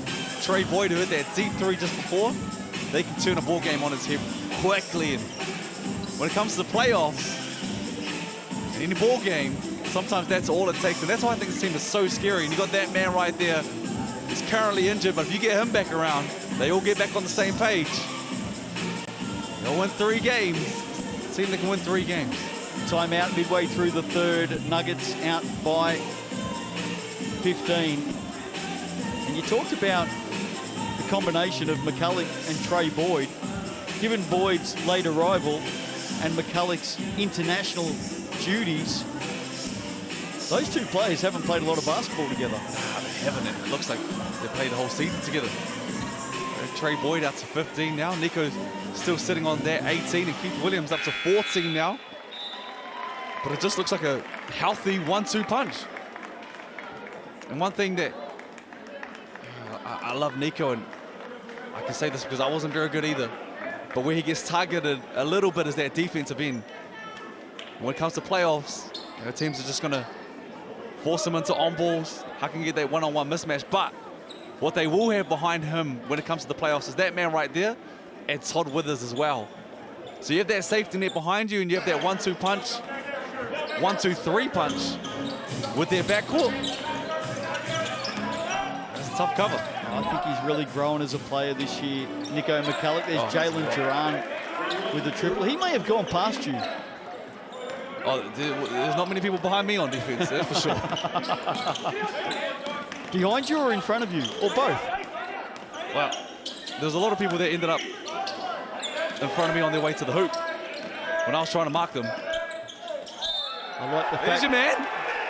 Trey Boyd, who hit that deep 3 just before, they can turn a ball game on its head quickly. And when it comes to the playoffs, in any ball game, sometimes that's all it takes. And that's why I think this team is so scary. And you got that man right there. He's currently injured, but if you get him back around, they all get back on the same page. They'll win 3 games. Team that can win 3 games. Timeout midway through the third. Nuggets out by 15. And you talked about the combination of McCulloch and Trey Boyd. Given Boyd's late arrival and McCulloch's international duties, those 2 players haven't played a lot of basketball together. They haven't. It looks like they played the whole season together. Trey Boyd up to 15 now. Nico's still sitting on that 18, and Keith Williams up to 14 now. But it just looks like a healthy 1-2 punch. And one thing that I love Nico, and I can say this because I wasn't very good either, but where he gets targeted a little bit is that defensive end. When it comes to playoffs, you know, teams are just going to force him into on-balls. How can he get that one-on-one mismatch? But what they will have behind him when it comes to the playoffs is that man right there and Todd Withers as well. So you have that safety net behind you, and you have that 1-2 punch, 1-2-3 punch with their backcourt. That's a tough cover. I think he's really grown as a player this year. Nico McCulloch. There's Jalen Duran with the triple. He may have gone past you. Oh, there's not many people behind me on defense, that's for sure. Behind you or in front of you, or both? Well, there's a lot of people that ended up in front of me on their way to the hoop when I was trying to mark them. I like the There's fact your man.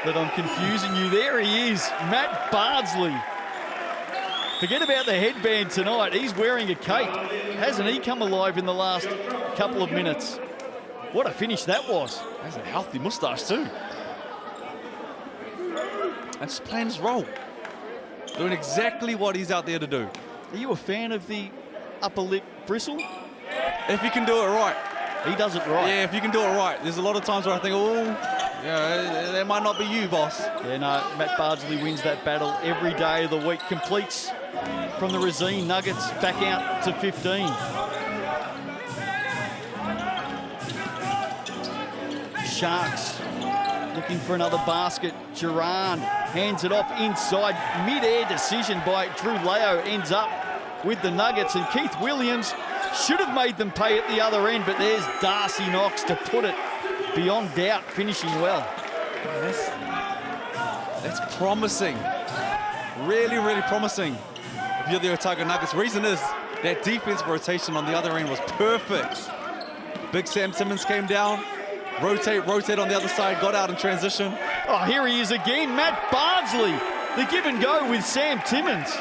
that I'm confusing you. There he is, Matt Bardsley. Forget about the headband tonight. He's wearing a cape. Hasn't he come alive in the last couple of minutes? What a finish that was. That's a healthy moustache too. And just playing his role. Doing exactly what he's out there to do. Are you a fan of the upper lip bristle? If you can do it right. He does it right. Yeah, if you can do it right. There's a lot of times where I think, oh, Yeah, that might not be you, boss. Yeah, no, Matt Bardsley wins that battle every day of the week. Completes from the Racine Nuggets back out to 15. Sharks looking for another basket. Gerard hands it off inside. Mid-air decision by Drew Leo ends up with the Nuggets, and Keith Williams should have made them pay at the other end, but there's Darcy Knox to put it beyond doubt, finishing well. That's promising. Really, really promising. If you're the Otago Nuggets, reason is that defense rotation on the other end was perfect. Big Sam Timmins came down, rotate on the other side, got out in transition. Oh, here he is again, Matt Bardsley. The give and go with Sam Timmins.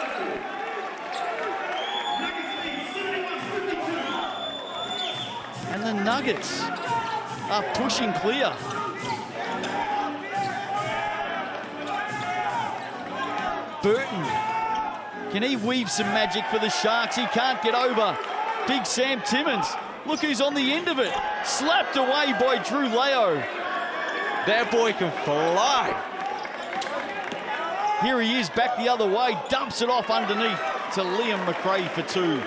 And the Nuggets are pushing clear. Burton, can he weave some magic for the Sharks? He can't get over Big Sam Timmins. Look who's on the end of it. Slapped away by Drew Leo. That boy can fly. Here he is back the other way, dumps it off underneath to Liam McRae for 2.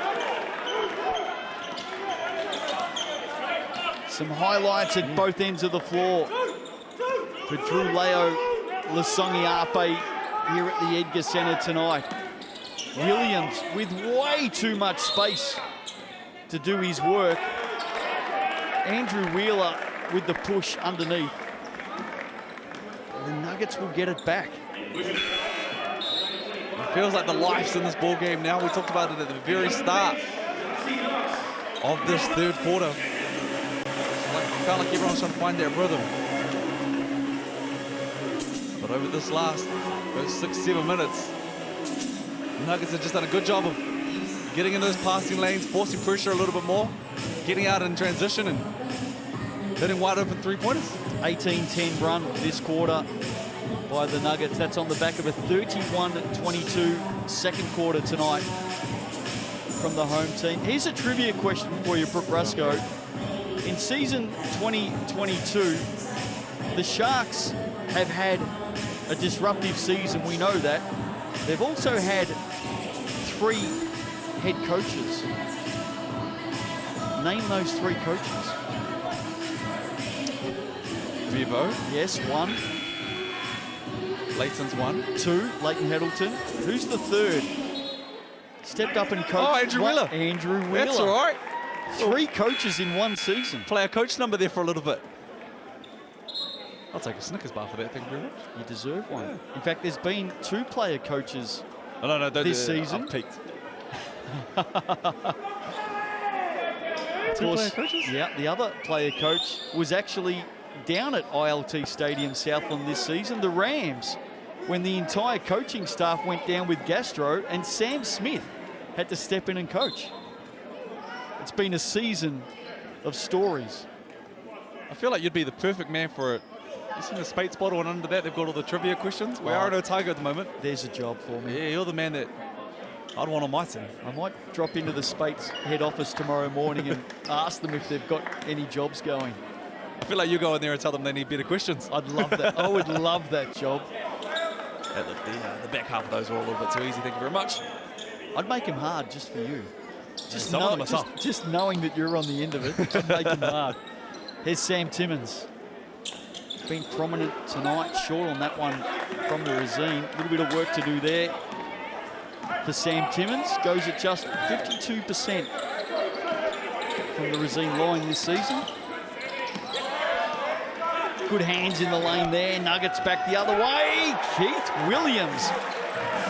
Some highlights at both ends of the floor for Drew Leo Lasongiape here at the Edgar Centre tonight. Williams with way too much space to do his work. Andrew Wheeler with the push underneath. The Nuggets will get it back. It feels like the life's in this ball game now. We talked about it at the very start of this third quarter. It felt like everyone's trying to find that rhythm. But over this last 6-7 minutes, the Nuggets have just done a good job of getting in those passing lanes, forcing pressure a little bit more, getting out in transition and hitting wide open three-pointers. 18-10 run this quarter by the Nuggets. That's on the back of a 31-22 second quarter tonight from the home team. Here's a trivia question for you, Brooke Rusco. In season 2022, the Sharks have had a disruptive season, we know that. They've also had 3 head coaches. Name those 3 coaches. Vivo. Yes, 1. Leighton's 1. 2, Leighton Heddleton. Who's the 3rd? Stepped up and coached. Oh, Andrew Wheeler. Andrew Wheeler. That's all right. 3 coaches in 1 season. Player coach number there for a little bit. I'll take a Snickers bar for that, thank you very much. You deserve one. Yeah. In fact, there's been 2 player coaches No, this season. I've peaked. Of course, yeah, the other player coach was actually down at ILT Stadium Southland this season, the Rams, when the entire coaching staff went down with gastro and Sam Smith had to step in and coach. It's been a season of stories. I feel like you'd be the perfect man for it. You seen the Spates bottle, and under that they've got all the trivia questions. We are in Otago at the moment. There's a job for me. Yeah, you're the man that I'd want on my team. I might drop into the Spates head office tomorrow morning and ask them if they've got any jobs going. I feel like you go in there and tell them they need better questions. I'd love that. I would love that job. The back half of those are a little bit too easy, thank you very much. I'd make them hard just for you. Just, some of them are tough. just knowing that you're on the end of it, I'd make them hard. Here's Sam Timmins. Been prominent tonight, short on that one from the Racine. A little bit of work to do there for Sam Timmins. Goes at just 52% from the Racine line this season. Good hands in the lane there. Nuggets back the other way. Keith Williams.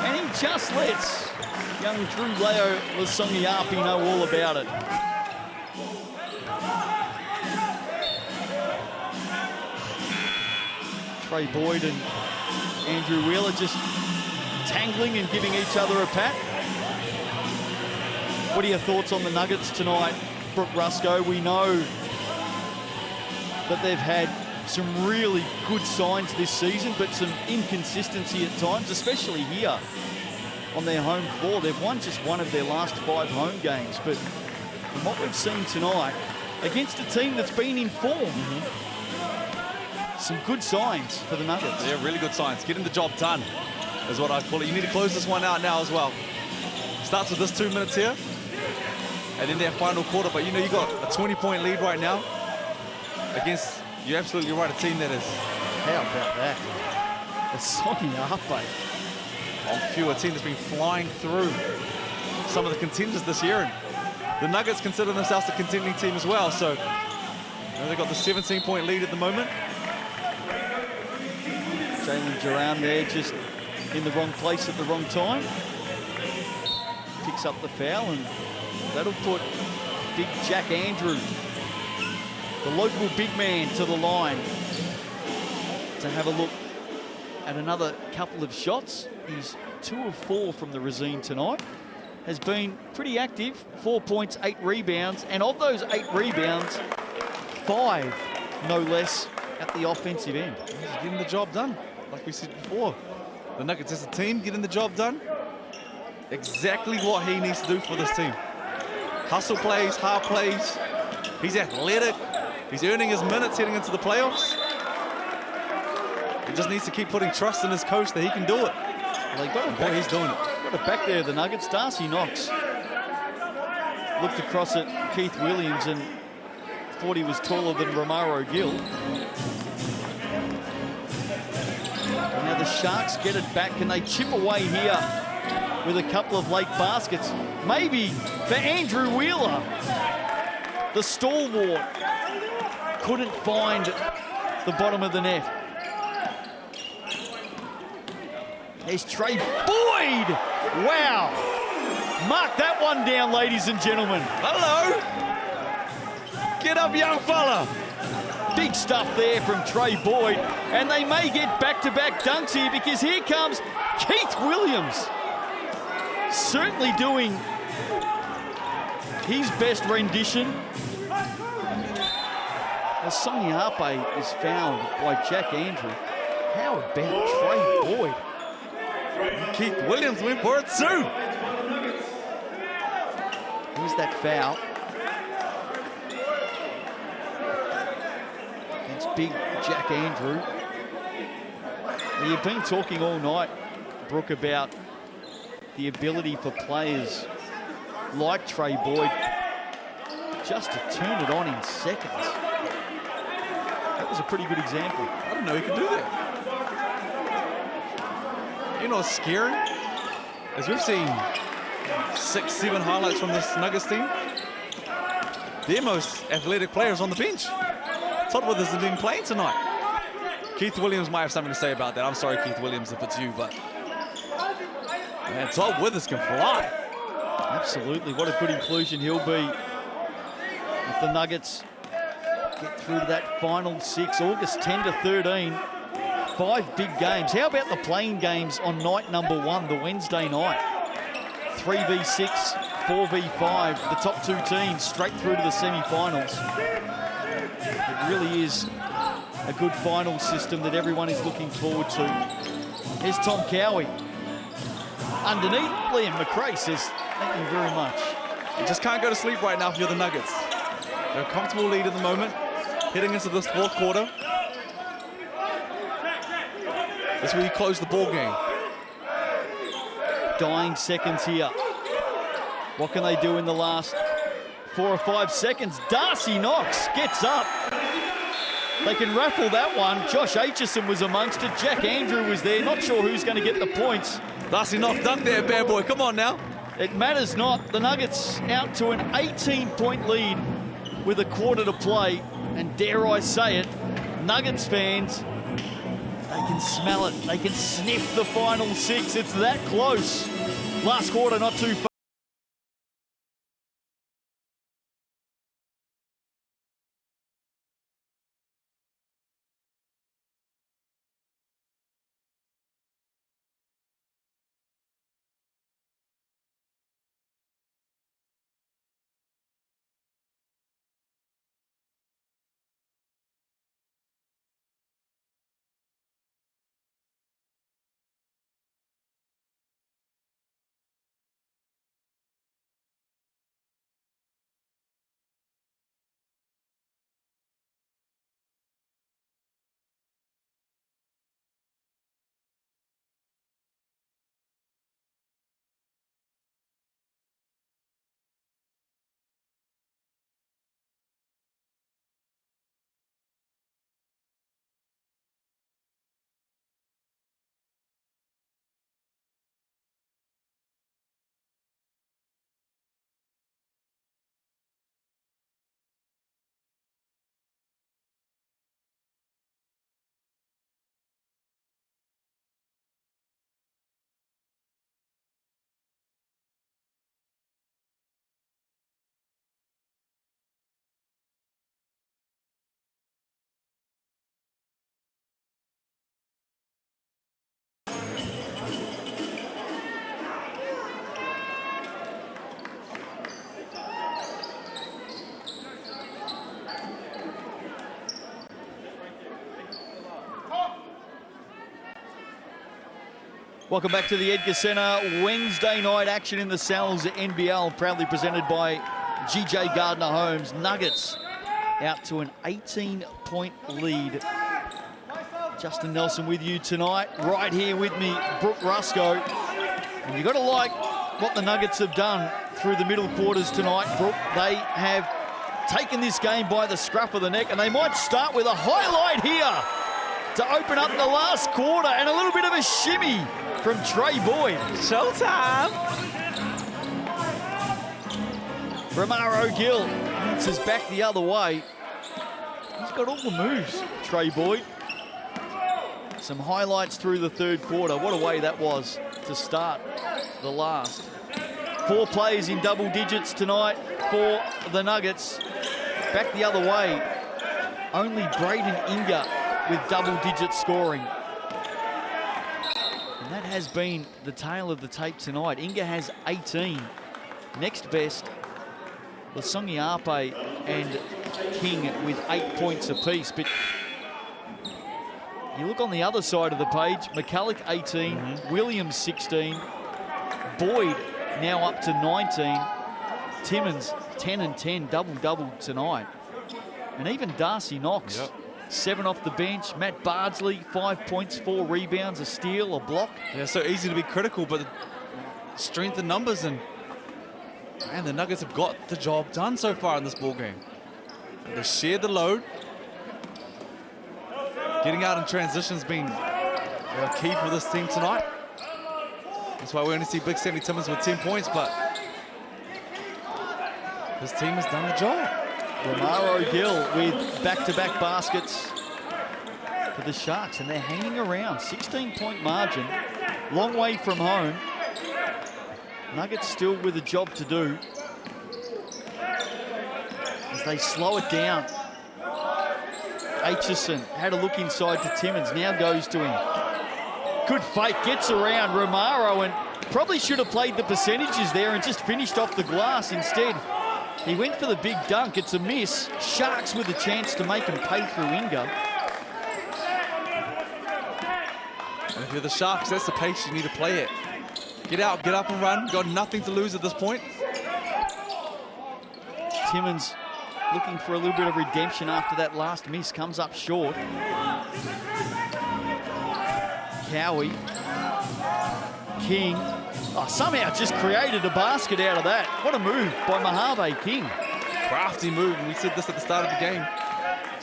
And he just lets young Drew Leo Lasongiape know all about it. Trey Boyd and Andrew Wheeler just tangling and giving each other a pat. What are your thoughts on the Nuggets tonight, Brooke Rusco? We know that they've had some really good signs this season, but some inconsistency at times, especially here on their home floor. They've won just 1 of their last 5 home games, but from what we've seen tonight, against a team that's been in form, Some good signs for the Nuggets. Yeah, really good signs. Getting the job done is what I call it. You need to close this one out now as well. Starts with this 2 minutes here, and then their final quarter. But you know, you got a 20-point lead right now against, you're absolutely right, a team that is, How about that? The Sonia Ape. on cue, a team that's been flying through some of the contenders this year. And the Nuggets consider themselves a contending team as well. So you know, they've got the 17-point lead at the moment. Jalen Duran there just in the wrong place at the wrong time. Picks up the foul, and that'll put big Jack Andrew, the local big man, to the line to have a look at another couple of shots. He's 2 of 4 from the Resine tonight. Has been pretty active, 4 points, 8 rebounds, and of those 8 rebounds, 5, no less, at the offensive end. He's getting the job done, like we said before. The Nuggets as a team getting the job done. Exactly what he needs to do for this team. Hustle plays, hard plays. He's athletic. He's earning his minutes heading into the playoffs. He just needs to keep putting trust in his coach that he can do it. Well, they got it Boy, back. he's doing it. Got it back there, the Nuggets. Darcy Knox looked across at Keith Williams and thought he was taller than Romaro Gill. Now the Sharks get it back. Can they chip away here with a couple of late baskets? Maybe for Andrew Wheeler. The stalwart couldn't find the bottom of the net. There's Trey Boyd. Wow. Mark that one down, ladies and gentlemen. Hello. Get up, young fella. Big stuff there from Trey Boyd. And they may get back-to-back dunks here, because here comes Keith Williams. Certainly doing his best rendition. As Sonia Ape is fouled by Jack Andrew. How about Trey Boyd? Keith Williams went for it too. Here's that foul against big Jack Andrew. Well, you've been talking all night, Brooke, about the ability for players like Trey Boyd just to turn it on in seconds. That was a pretty good example. I didn't know he could do that. You know what's scary? As we've seen 6, 7 highlights from this Nuggets team, their most athletic players on the bench. Todd Withers isn't even playing tonight. Keith Williams might have something to say about that. I'm sorry, Keith Williams, if it's you, but man, Todd Withers can fly. Absolutely. What a good inclusion he'll be if the Nuggets get through to that final 6, August 10 to 13. 5 big games. How about the playing games on night number 1, the Wednesday night? 3v6, 4v5, the top 2 teams straight through to the semi-finals. It really is a good final system that everyone is looking forward to. Here's Tom Cowie. Underneath, Liam McRae says, thank you very much. You just can't go to sleep right now if you're the Nuggets. They're a comfortable lead at the moment, heading into this 4th quarter. That's where you close the ball game. Dying seconds here. What can they do in the last 4 or 5 seconds? Darcy Knox gets up. They can raffle that one. Josh Aitchison was amongst it. Jack Andrew was there. Not sure who's going to get the points. Darcy Knox dunk there, bad boy. Come on now. It matters not. The Nuggets out to an 18-point lead with a quarter to play. And dare I say it, Nuggets fans, they can smell it. They can sniff the final 6. It's that close. Last quarter, not too far. Welcome back to the Edgar Centre. Wednesday night action in the NZNBL, proudly presented by GJ Gardner Homes. Nuggets out to an 18-point lead. Justin Nelson with you tonight. Right here with me, Brooke Rusco. And you've got to like what the Nuggets have done through the middle quarters tonight, Brooke. They have taken this game by the scruff of the neck, and they might start with a highlight here to open up the last quarter, and a little bit of a shimmy from Trey Boyd. Showtime! Romaro Gill answers back the other way. He's got all the moves, Trey Boyd. Some highlights through the third quarter. What a way that was to start the last. 4 plays in double digits tonight for the Nuggets. Back the other way, only Braden Inga with double-digit scoring. And that has been the tale of the tape tonight. Inga has 18. Next best, Lasongi Ape and King with 8 points apiece. But you look on the other side of the page, McCulloch 18, Williams 16, Boyd now up to 19, Timmins 10 and 10, double-double tonight. And even Darcy Knox, 7 off the bench. Matt Bardsley, 5 points, 4 rebounds, a steal, a block. Yeah, so easy to be critical, but strength in numbers, and the Nuggets have got the job done so far in this ball game. They shared the load. Getting out in transition has been key for this team tonight. That's why we only see Big Sammy Timmins with 10 points, but this team has done the job. Romaro Gill with back-to-back baskets for the Sharks, and they're hanging around. 16-point margin, long way from home. Nuggets still with a job to do as they slow it down. Aitchison had a look inside to Timmins, now goes to him. Good fake, gets around Romaro, and probably should have played the percentages there and just finished off the glass instead. He went for the big dunk. It's a miss. Sharks with a chance to make him pay through Inga. And if you're the Sharks, that's the pace you need to play it. Get out, get up and run. Got nothing to lose at this point. Timmins looking for a little bit of redemption after that last miss. Comes up short. Cowie. King. Oh, somehow just created a basket out of that. What a move by Mojave King. Crafty move, and we said this at the start of the game.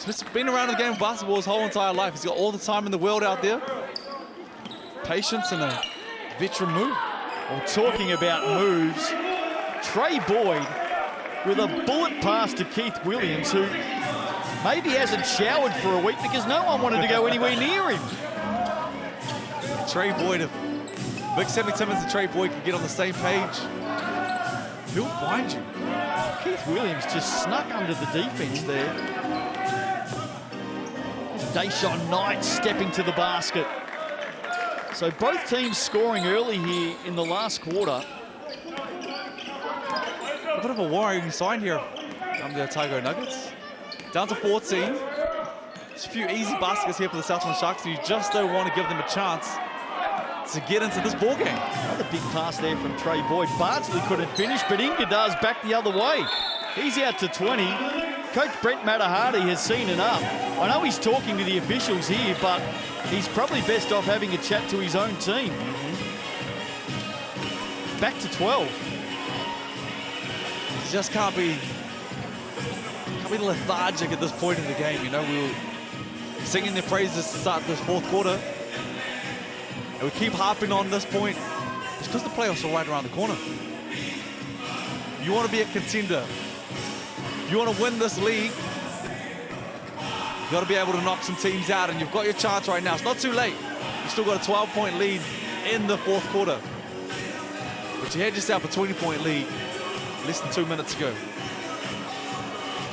He's been around the game of basketball his whole entire life. He's got all the time in the world out there. Patience and a veteran move. Well, talking about moves, Trey Boyd with a bullet pass to Keith Williams, who maybe hasn't showered for a week because no one wanted to go anywhere near him. Trey Boyd, if Big Sammy Timmins and Trey Boyd can get on the same page, he'll find you. Keith Williams just snuck under the defense there. Deshaun Knight stepping to the basket. So both teams scoring early here in the last quarter. A bit of a worrying sign here from the Otago Nuggets. Down to 14. Just a few easy baskets here for the Southland Sharks, and you just don't want to give them a chance to get into this ball game. Another big pass there from Trey Boyd. Bardsley couldn't finish, but Inga does back the other way. He's out to 20. Coach Brent Matahardy has seen enough. I know he's talking to the officials here, but he's probably best off having a chat to his own team. Back to 12. You just can't be lethargic at this point in the game. You know, we were singing their praises to start this fourth quarter, and we keep harping on this point. It's because the playoffs are right around the corner. You want to be a contender. You want to win this league. You've got to be able to knock some teams out, and you've got your chance right now. It's not too late. You've still got a 12-point lead in the fourth quarter. But you had yourself a 20-point lead less than 2 minutes ago.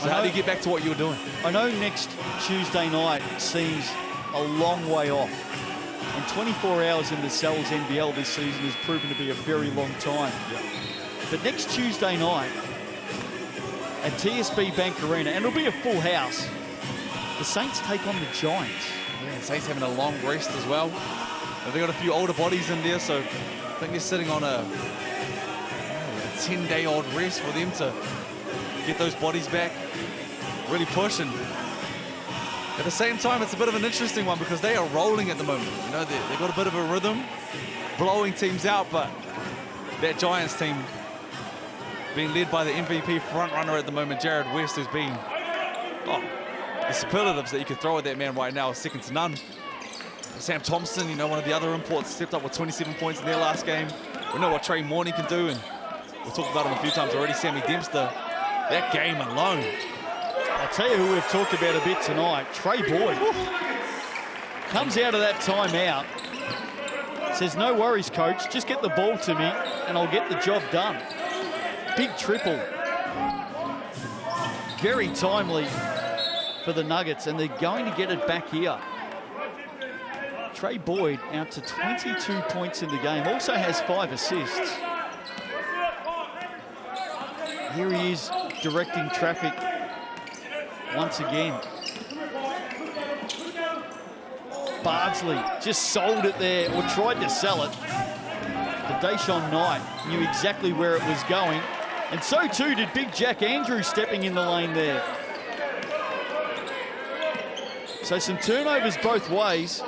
So how do you get back to what you were doing? I know next Tuesday night seems a long way off. And 24 hours in the NZNBL this season has proven to be a very long time. But next Tuesday night at TSB Bank Arena, and it'll be a full house, the Saints take on the Giants. Yeah, the Saints having a long rest as well. They've got a few older bodies in there, so I think they're sitting on a 10-day-old rest for them to get those bodies back, really push. And at the same time, it's a bit of an interesting one because they are rolling at the moment. You know, they've got a bit of a rhythm, blowing teams out, but that Giants team being led by the MVP front-runner at the moment, Jared West, who's been, the superlatives that you could throw at that man right now are second to none. Sam Thompson, you know, one of the other imports, stepped up with 27 points in their last game. We know what Trey Morning can do, and we've talked about him a few times already. Sammy Dempster, that game alone. I'll tell you who we've talked about a bit tonight, Trey Boyd. Comes out of that timeout, says, no worries, coach, just get the ball to me and I'll get the job done. Big triple. Very timely for the Nuggets, and they're going to get it back here. Trey Boyd out to 22 points in the game, also has 5 assists. Here he is directing traffic once again. Bardsley just sold it there, or tried to sell it. But Deshaun Knight knew exactly where it was going, and so too did Big Jack Andrews stepping in the lane there. So some turnovers both ways.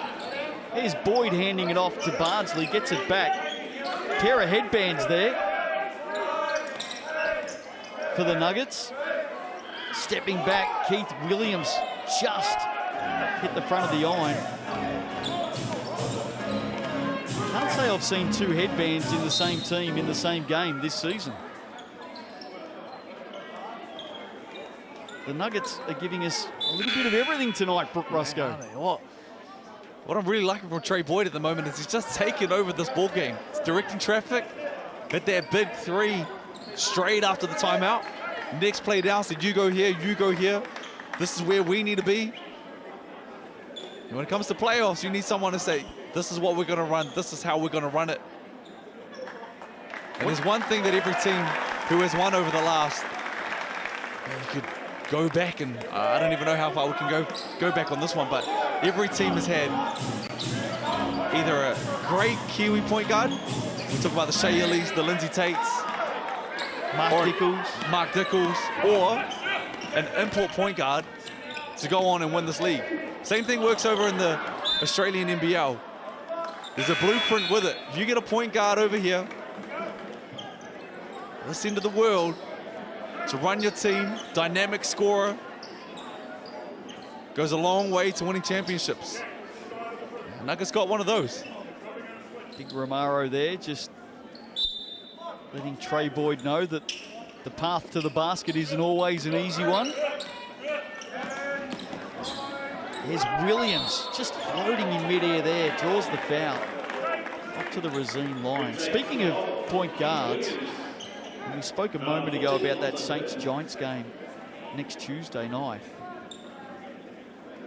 Here's Boyd handing it off to Bardsley, gets it back. Pair of headbands there for the Nuggets. Stepping back, Keith Williams just hit the front of the iron. Can't say I've seen 2 headbands in the same team in the same game this season. The Nuggets are giving us a little bit of everything tonight, Brooke Rusco. What I'm really liking from Trey Boyd at the moment is he's just taking over this ball game. He's directing traffic, hit that big 3 straight after the timeout. Next play down, said you go here, you go here. This is where we need to be. And when it comes to playoffs, you need someone to say, this is what we're going to run, this is how we're going to run it. And there's one thing that every team who has won over the last, you could go back, and I don't even know how far we can go back on this one, but every team has had either a great Kiwi point guard, we talk about the Shea Illies, the Lindsay Tates, Mark Dickles, or an import point guard to go on and win this league. Same thing works over in the Australian NBL. There's a blueprint with it. If you get a point guard over here, this end of the world, to run your team, dynamic scorer, goes a long way to winning championships. Nuggets got one of those. Big Romaro there, just letting Trey Boyd know that the path to the basket isn't always an easy one. There's Williams, just floating in midair there, draws the foul. Up to the Racine line. Speaking of point guards, we spoke a moment ago about that Saints-Giants game next Tuesday night.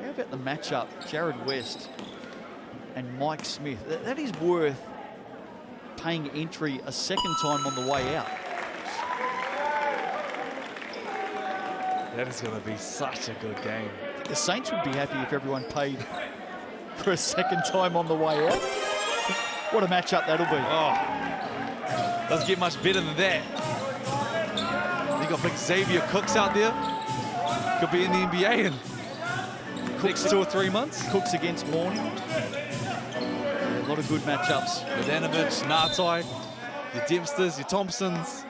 How about the matchup, Jared West and Mike Smith? That is worth paying entry a second time on the way out. That is going to be such a good game. The Saints would be happy if everyone paid for a second time on the way out. What a matchup that'll be. Oh, doesn't get much better than that. You got big Xavier Cooks out there. Could be in the NBA in next 2 or 3 months. Cooks against Morning. Yeah, a lot of good matchups. Vodanovic, Nartai, your Dempsters, your Thompsons.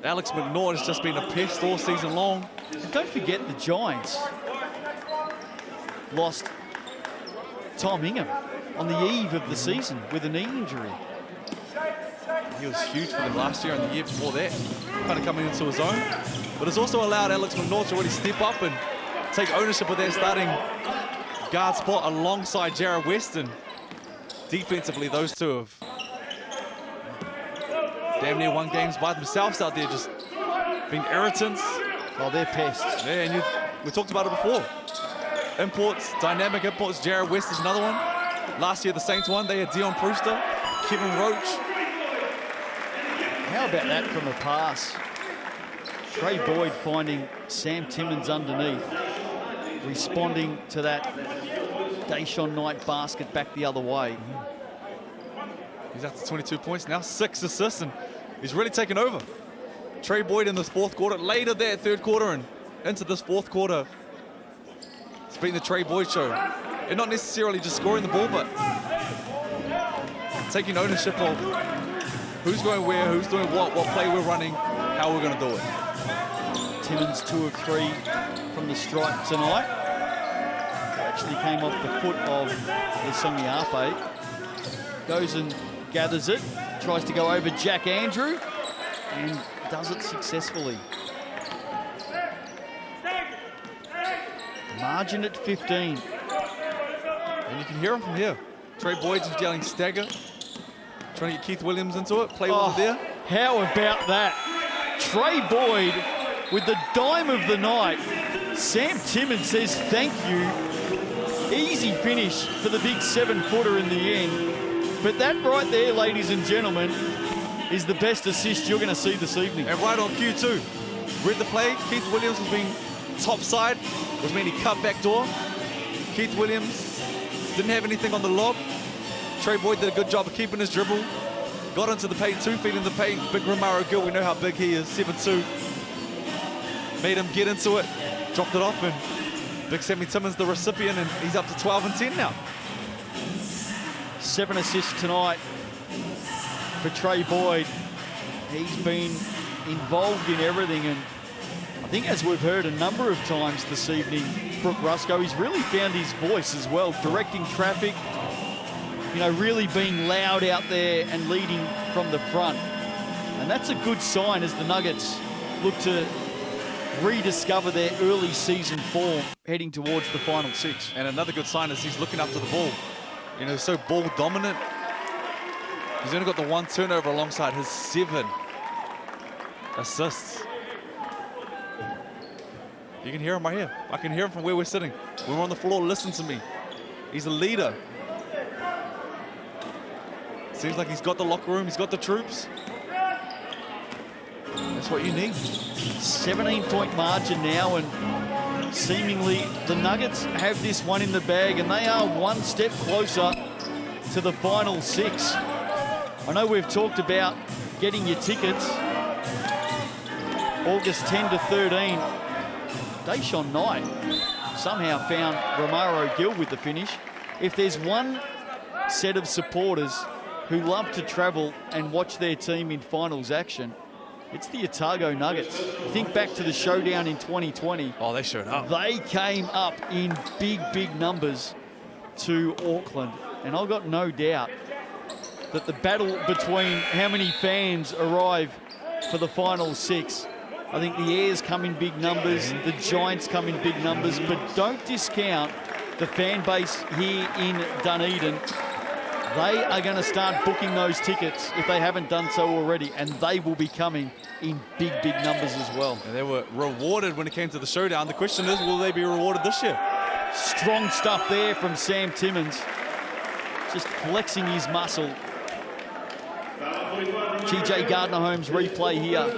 Alex McNaught has just been a pest all season long. And don't forget the Giants lost Tom Ingham on the eve of the season with a knee injury. He was huge for them last year and the year before that, kind of coming into his own. But it's also allowed Alex McNaught to really step up and take ownership of that starting guard spot alongside Jared Weston. Defensively, those two have damn near won games by themselves out there, just being irritants. Oh, they're pests. Yeah, and we talked about it before. Imports, dynamic imports. Jared West is another one. Last year, the Saints won. They had Dion Brewster, Kevin Roach. How about that from a pass? Trey Boyd finding Sam Timmons underneath, responding to that Deshaun Knight basket back the other way. He's up to 22 points now, 6 assists, and he's really taken over. Trey Boyd in this fourth quarter, later there, third quarter, and into this fourth quarter. It's been the Trey Boyd show. And not necessarily just scoring the ball, but taking ownership of who's going where, who's doing what play we're running, how we're going to do it. Timmins 2 of 3 from the stripe tonight. Actually came off the foot of the Songiape. Goes and gathers it, tries to go over Jack Andrew, and does it successfully. Margin at 15. And you can hear him from here. Trey Boyd's yelling stagger, trying to get Keith Williams into it. Play wasn't there. How about that? Trey Boyd with the dime of the night. Sam Timmins says thank you. Easy finish for the big 7-footer in the end. But that right there, ladies and gentlemen, is the best assist you're going to see this evening. And right on cue too. Read the play. Keith Williams was being top side, which means he cut back door. Keith Williams didn't have anything on the lob. Trey Boyd did a good job of keeping his dribble. Got into the paint, 2 feet in the paint. Big Romaro Gill, we know how big he is, 7'2". Made him get into it, dropped it off, and Big Sammy Timmins the recipient, and he's up to 12 and 10 now. 7 assists tonight for Trey Boyd. He's been involved in everything, and I think, as we've heard a number of times this evening, Brooke Rusco, he's really found his voice as well, directing traffic, you know, really being loud out there and leading from the front. And that's a good sign as the Nuggets look to rediscover their early season form heading towards the final 6. And another good sign is he's looking after the ball. You know, so ball dominant. He's only got the 1 turnover alongside his 7 assists. You can hear him right here. I can hear him from where we're sitting. When we're on the floor, listen to me. He's a leader. Seems like he's got the locker room, he's got the troops. That's what you need. 17-point margin now, and seemingly the Nuggets have this one in the bag, and they are 1 step closer to the final 6. I know we've talked about getting your tickets. August 10 to 13. Deshaun Knight somehow found Romaro Gill with the finish. If there's one set of supporters who love to travel and watch their team in finals action, it's the Otago Nuggets. Think back to the showdown in 2020. Oh, they showed up. They came up in big numbers to Auckland. And I've got no doubt that the battle between how many fans arrive for the final 6, I think the Airs come in big numbers, the Giants come in big numbers, but don't discount the fan base here in Dunedin. They are going to start booking those tickets if they haven't done so already, and they will be coming in big numbers as well. And they were rewarded when it came to the showdown. The question is, will they be rewarded this year? Strong stuff there from Sam Timmins. Just flexing his muscle. TJ Gardner-Holmes replay here.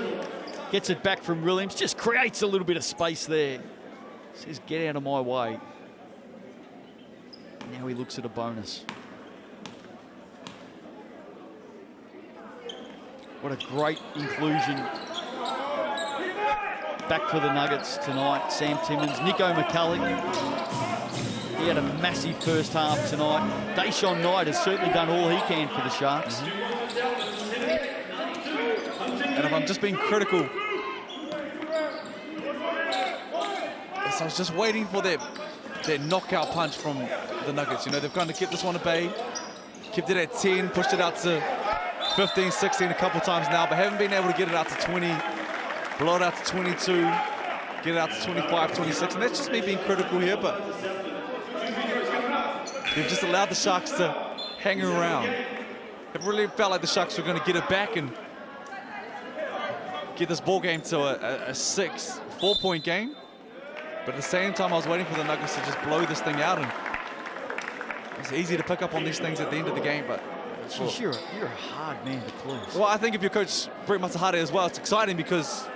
Gets it back from Williams. Just creates a little bit of space there. Says, get out of my way. Now he looks at a bonus. What a great inclusion back for the Nuggets tonight. Sam Timmins, Nico McCulley. He had a massive first half tonight. Deshaun Knight has certainly done all he can for the Sharks. And if I'm just being critical, so I was just waiting for that knockout punch from the Nuggets. You know, they've kind of kept this one at bay, kept it at 10, pushed it out to 15, 16 a couple times now, but haven't been able to get it out to 20, blow it out to 22, get it out to 25, 26, and that's just me being critical here, but they've just allowed the Sharks to hang around. It really felt like the Sharks were going to get it back and get this ball game to a 4-point game. But at the same time, I was waiting for the Nuggets to just blow this thing out, and it's easy to pick up on these things at the end of the game, but... Jeez, you're a hard man to please. Well, I think if your coach Brett Matahari as well, it's exciting because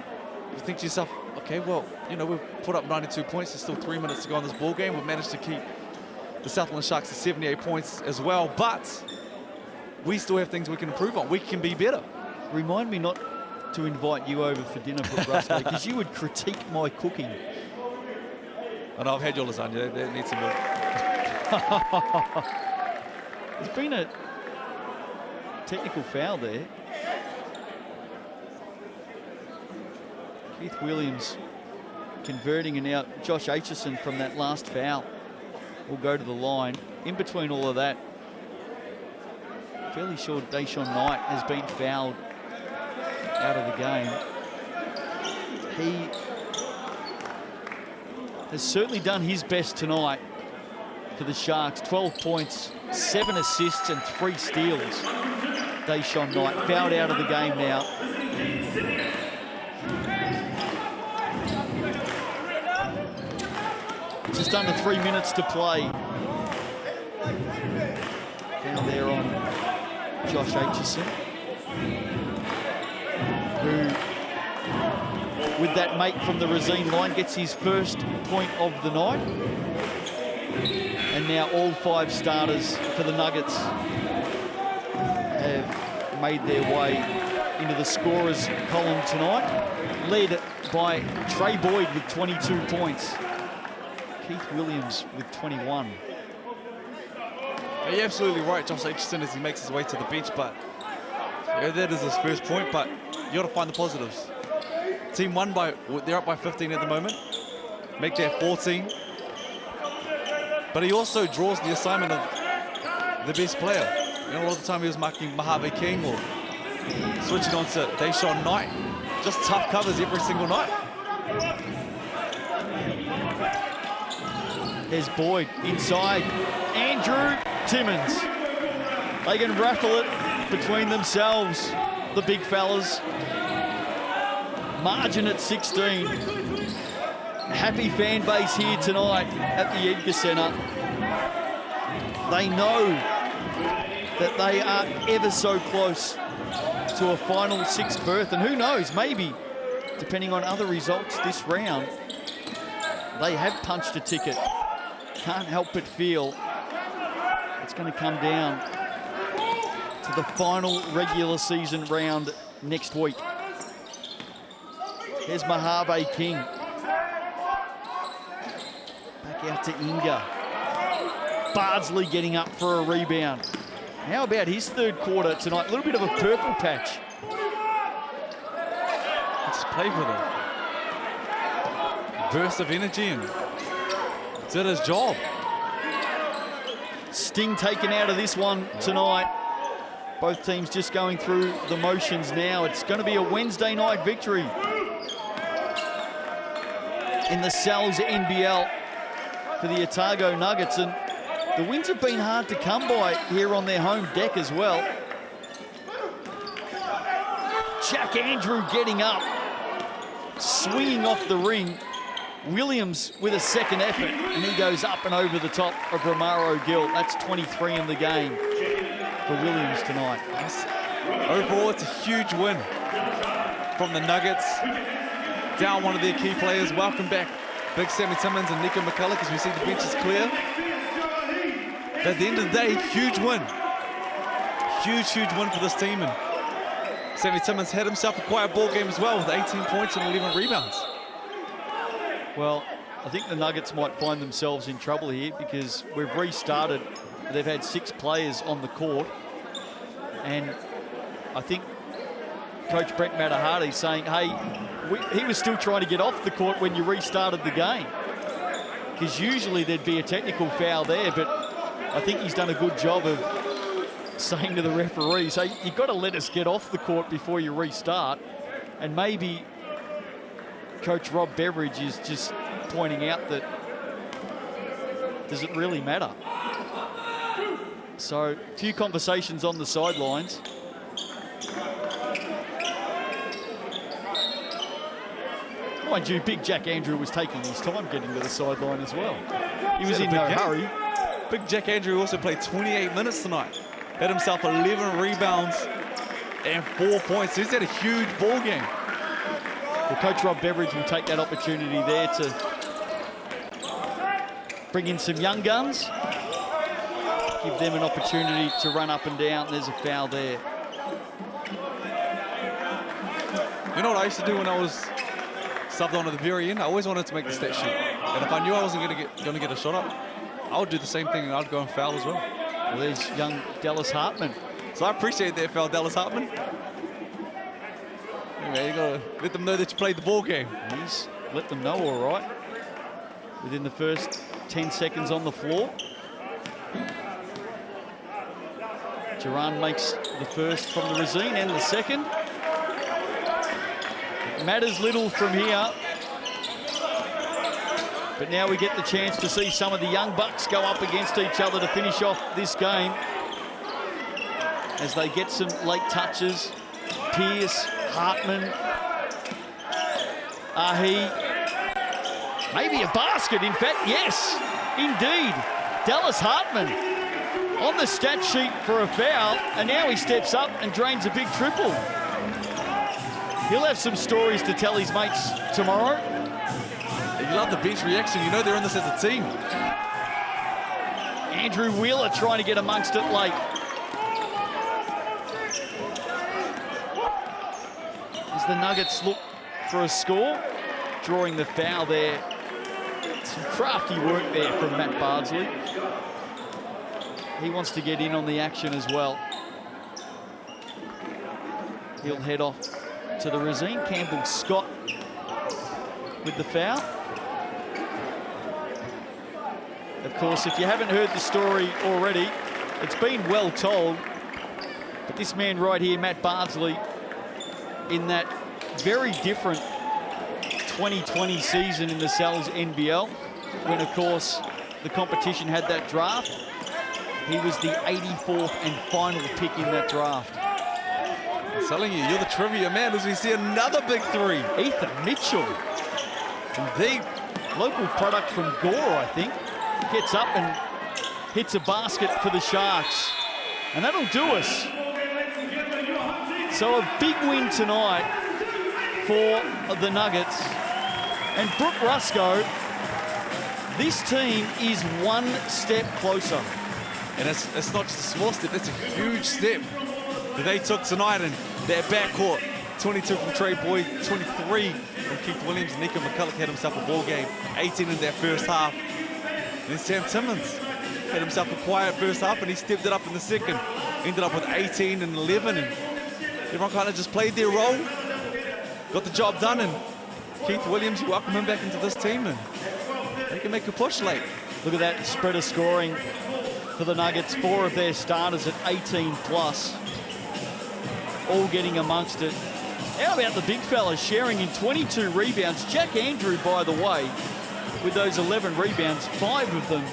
you think to yourself, okay, well, you know, we've put up 92 points. There's still 3 minutes to go on this ball game. We've managed to keep the Southland Sharks to 78 points as well, but we still have things we can improve on. We can be better. Remind me not to invite you over for dinner, Russell, because you would critique my cooking. And I've had your lasagna. That needs some work. There's been a technical foul there. Keith Williams converting, and now Josh Aitchison from that last foul will go to the line. In between all of that, fairly sure Deshaun Knight has been fouled out of the game. He has certainly done his best tonight for the Sharks. 12 points, 7 assists and 3 steals. Deshaun Knight fouled out of the game now. Just under 3 minutes to play. Foul there on Josh Aitchison, who, with that make from the Resine line, gets his first point of the night. And now all 5 starters for the Nuggets have made their way into the scorers column tonight, led by Trey Boyd with 22 points. Keith Williams with 21. You're absolutely right, Josh Aitchison, as he makes his way to the bench, but yeah, that is his first point, but you got to find the positives. Team won by, they're up by 15 at the moment. Make that 14. But he also draws the assignment of the best player. You know, a lot of the time he was marking Mojave King or switching on to Deshaun Knight. Just tough covers every single night. There's Boyd inside. Andrew Timmins. They can raffle it between themselves, the big fellas. Margin at 16. Happy fan base here tonight at the Edgar Centre. They know that they are ever so close to a final 6 berth, and who knows, maybe, depending on other results this round, they have punched a ticket. Can't help but feel it's going to come down to the final regular season round next week. Here's Mojave King. Back out to Inga. Bardsley getting up for a rebound. How about his third quarter tonight? A little bit of a purple patch. Just played with it. Burst of energy and did his job. Sting taken out of this one tonight. Both teams just going through the motions now. It's going to be a Wednesday night victory in the NZNBL for the Otago Nuggets, and the wins have been hard to come by here on their home deck as well. Jack Andrew getting up, swinging off the ring. Williams with a second effort, and he goes up and over the top of Romaro Gill. That's 23 in the game for Williams tonight. Overall, it's a huge win from the Nuggets. Down one of their key players. Welcome back Big Sammy Timmins and Nico McCullough, as we see the bench is clear. But at the end of the day, huge win. Huge win for this team. And Sammy Timmins had himself a quiet ball game as well with 18 points and 11 rebounds. Well, I think the Nuggets might find themselves in trouble here because we've restarted. They've had 6 players on the court. And I think Coach Brent Matahardy's saying, hey, he was still trying to get off the court when you restarted the game. Because usually there'd be a technical foul there, but I think he's done a good job of saying to the referees, hey, you've got to let us get off the court before you restart. And maybe Coach Rob Beveridge is just pointing out that, does it really matter? So, a few conversations on the sidelines. Mind you, big Jack Andrew was taking his time getting to the sideline as well. He was in no hurry. Big Jack Andrew also played 28 minutes tonight. Had himself 11 rebounds and 4 points. He's had a huge ball game. Well, Coach Rob Beveridge will take that opportunity there to bring in some young guns give them an opportunity to run up and down. There's a foul there. You know what I used to do when I was subbed on at the very end? I always wanted to make the stat sheet. And if I knew I wasn't going to get a shot up, I would do the same thing and I'd go and foul as well. Well, there's young Dallas Hartman. So I appreciate that foul, Dallas Hartman. Anyway, you got to let them know that you played the ball game. He's let them know, all right. Within the first 10 seconds on the floor. Duran makes the first from the Resine and the second. It matters little from here. But now we get the chance to see some of the young bucks go up against each other to finish off this game. As they get some late touches. Pierce, Hartman, Ahi. Maybe a basket, in fact, yes, indeed. Dallas Hartman on the stat sheet for a foul, and now he steps up and drains a big triple. He'll have some stories to tell his mates tomorrow. You love the bench reaction. You know they're in this as a team. Andrew Wheeler trying to get amongst it late. As the Nuggets look for a score, drawing the foul there. Some crafty work there from Matt Bardsley. He wants to get in on the action as well. He'll head off to the Resine. Campbell Scott with the foul. Of course, if you haven't heard the story already, it's been well told. But this man right here, Matt Bardsley, in that very different 2020 season in the Sal's NBL, when, of course, the competition had that draft, he was the 84th and final pick in that draft. I'm telling you, you're the trivia man as we see another big three. Ethan Mitchell, the local product from Gore, I think, gets up and hits a basket for the Sharks. And that'll do us. So a big win tonight for the Nuggets. And Brooke Rusco, this team is one step closer. And it's not just a small step, it's a huge step that they took tonight in their backcourt. 22 from Trey Boyd, 23 from Keith Williams. Nico McCulloch had himself a ball game, 18 in that first half. And then Sam Timmons had himself a quiet first half and he stepped it up in the second. Ended up with 18 and 11 and everyone kind of just played their role, got the job done, and Keith Williams, you welcome him back into this team and they can make a push late. Look at that spread of scoring for the Nuggets. 4 of their starters at 18 plus, all getting amongst it. How about the big fellas sharing in 22 rebounds? Jack Andrew, by the way, with those 11 rebounds, 5 of them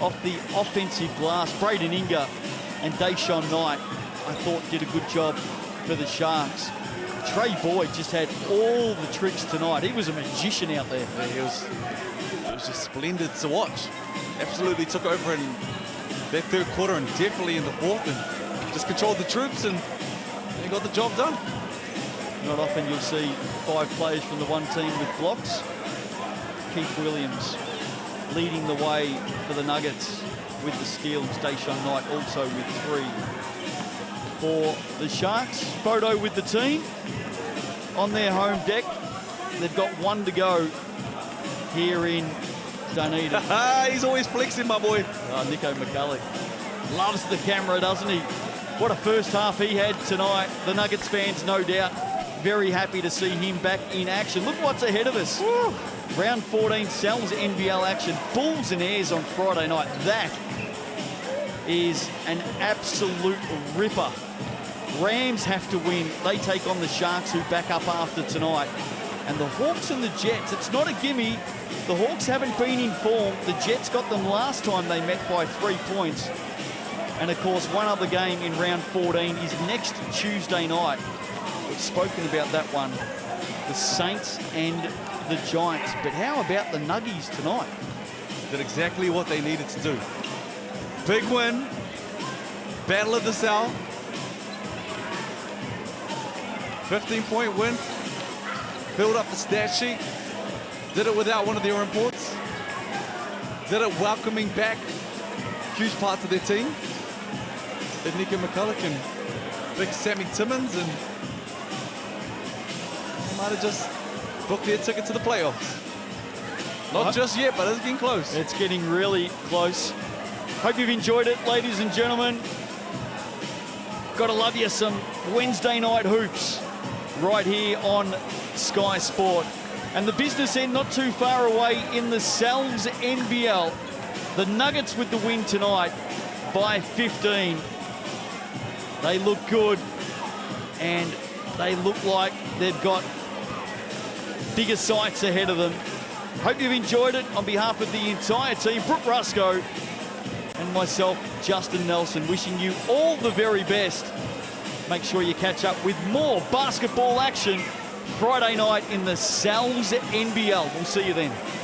off the offensive glass. Braden Inga and Deshaun Knight, I thought, did a good job for the Sharks. Trey Boyd just had all the tricks tonight. He was a magician out there. Yeah, it was just splendid to watch. Absolutely took over in that third quarter and definitely in the fourth and just controlled the troops and he got the job done. Not often you'll see 5 players from the one team with blocks. Keith Williams leading the way for the Nuggets with the steals. Deshaun Knight also with 3 for the Sharks. Photo with the team on their home deck. They've got 1 to go here in Dunedin. He's always flexing, my boy. Nico McCulloch loves the camera, doesn't he? What a first half he had tonight. The Nuggets fans, no doubt, very happy to see him back in action. Look what's ahead of us. Woo. Round 14, Sal's NBL action. Bulls and Airs on Friday night. That is an absolute ripper. Rams have to win. They take on the Sharks, who back up after tonight. And the Hawks and the Jets, it's not a gimme. The Hawks haven't been in form. The Jets got them last time they met by 3 points. And of course, one other game in round 14 is next Tuesday night. We've spoken about that one. The Saints and the Giants. But how about the Nuggies tonight? Did exactly what they needed to do. Big win. Battle of the South. 15-point win. Filled up the stat sheet. Did it without one of their imports. Did it welcoming back huge part to their team. But Nico McCulloch and big Sammy Timmins, and they might have just booked their ticket to the playoffs. Not just yet, but it's getting close. It's getting really close. Hope you've enjoyed it, ladies and gentlemen. Gotta love you some Wednesday night hoops right here on Sky Sport. And the business end not too far away in the NZNBL. The Nuggets with the win tonight by 15. They look good, and they look like they've got bigger sights ahead of them. Hope you've enjoyed it. On behalf of the entire team, Brooke Rusco and myself, Justin Nelson, wishing you all the very best. Make sure you catch up with more basketball action Friday night in the NZNBL. We'll see you then.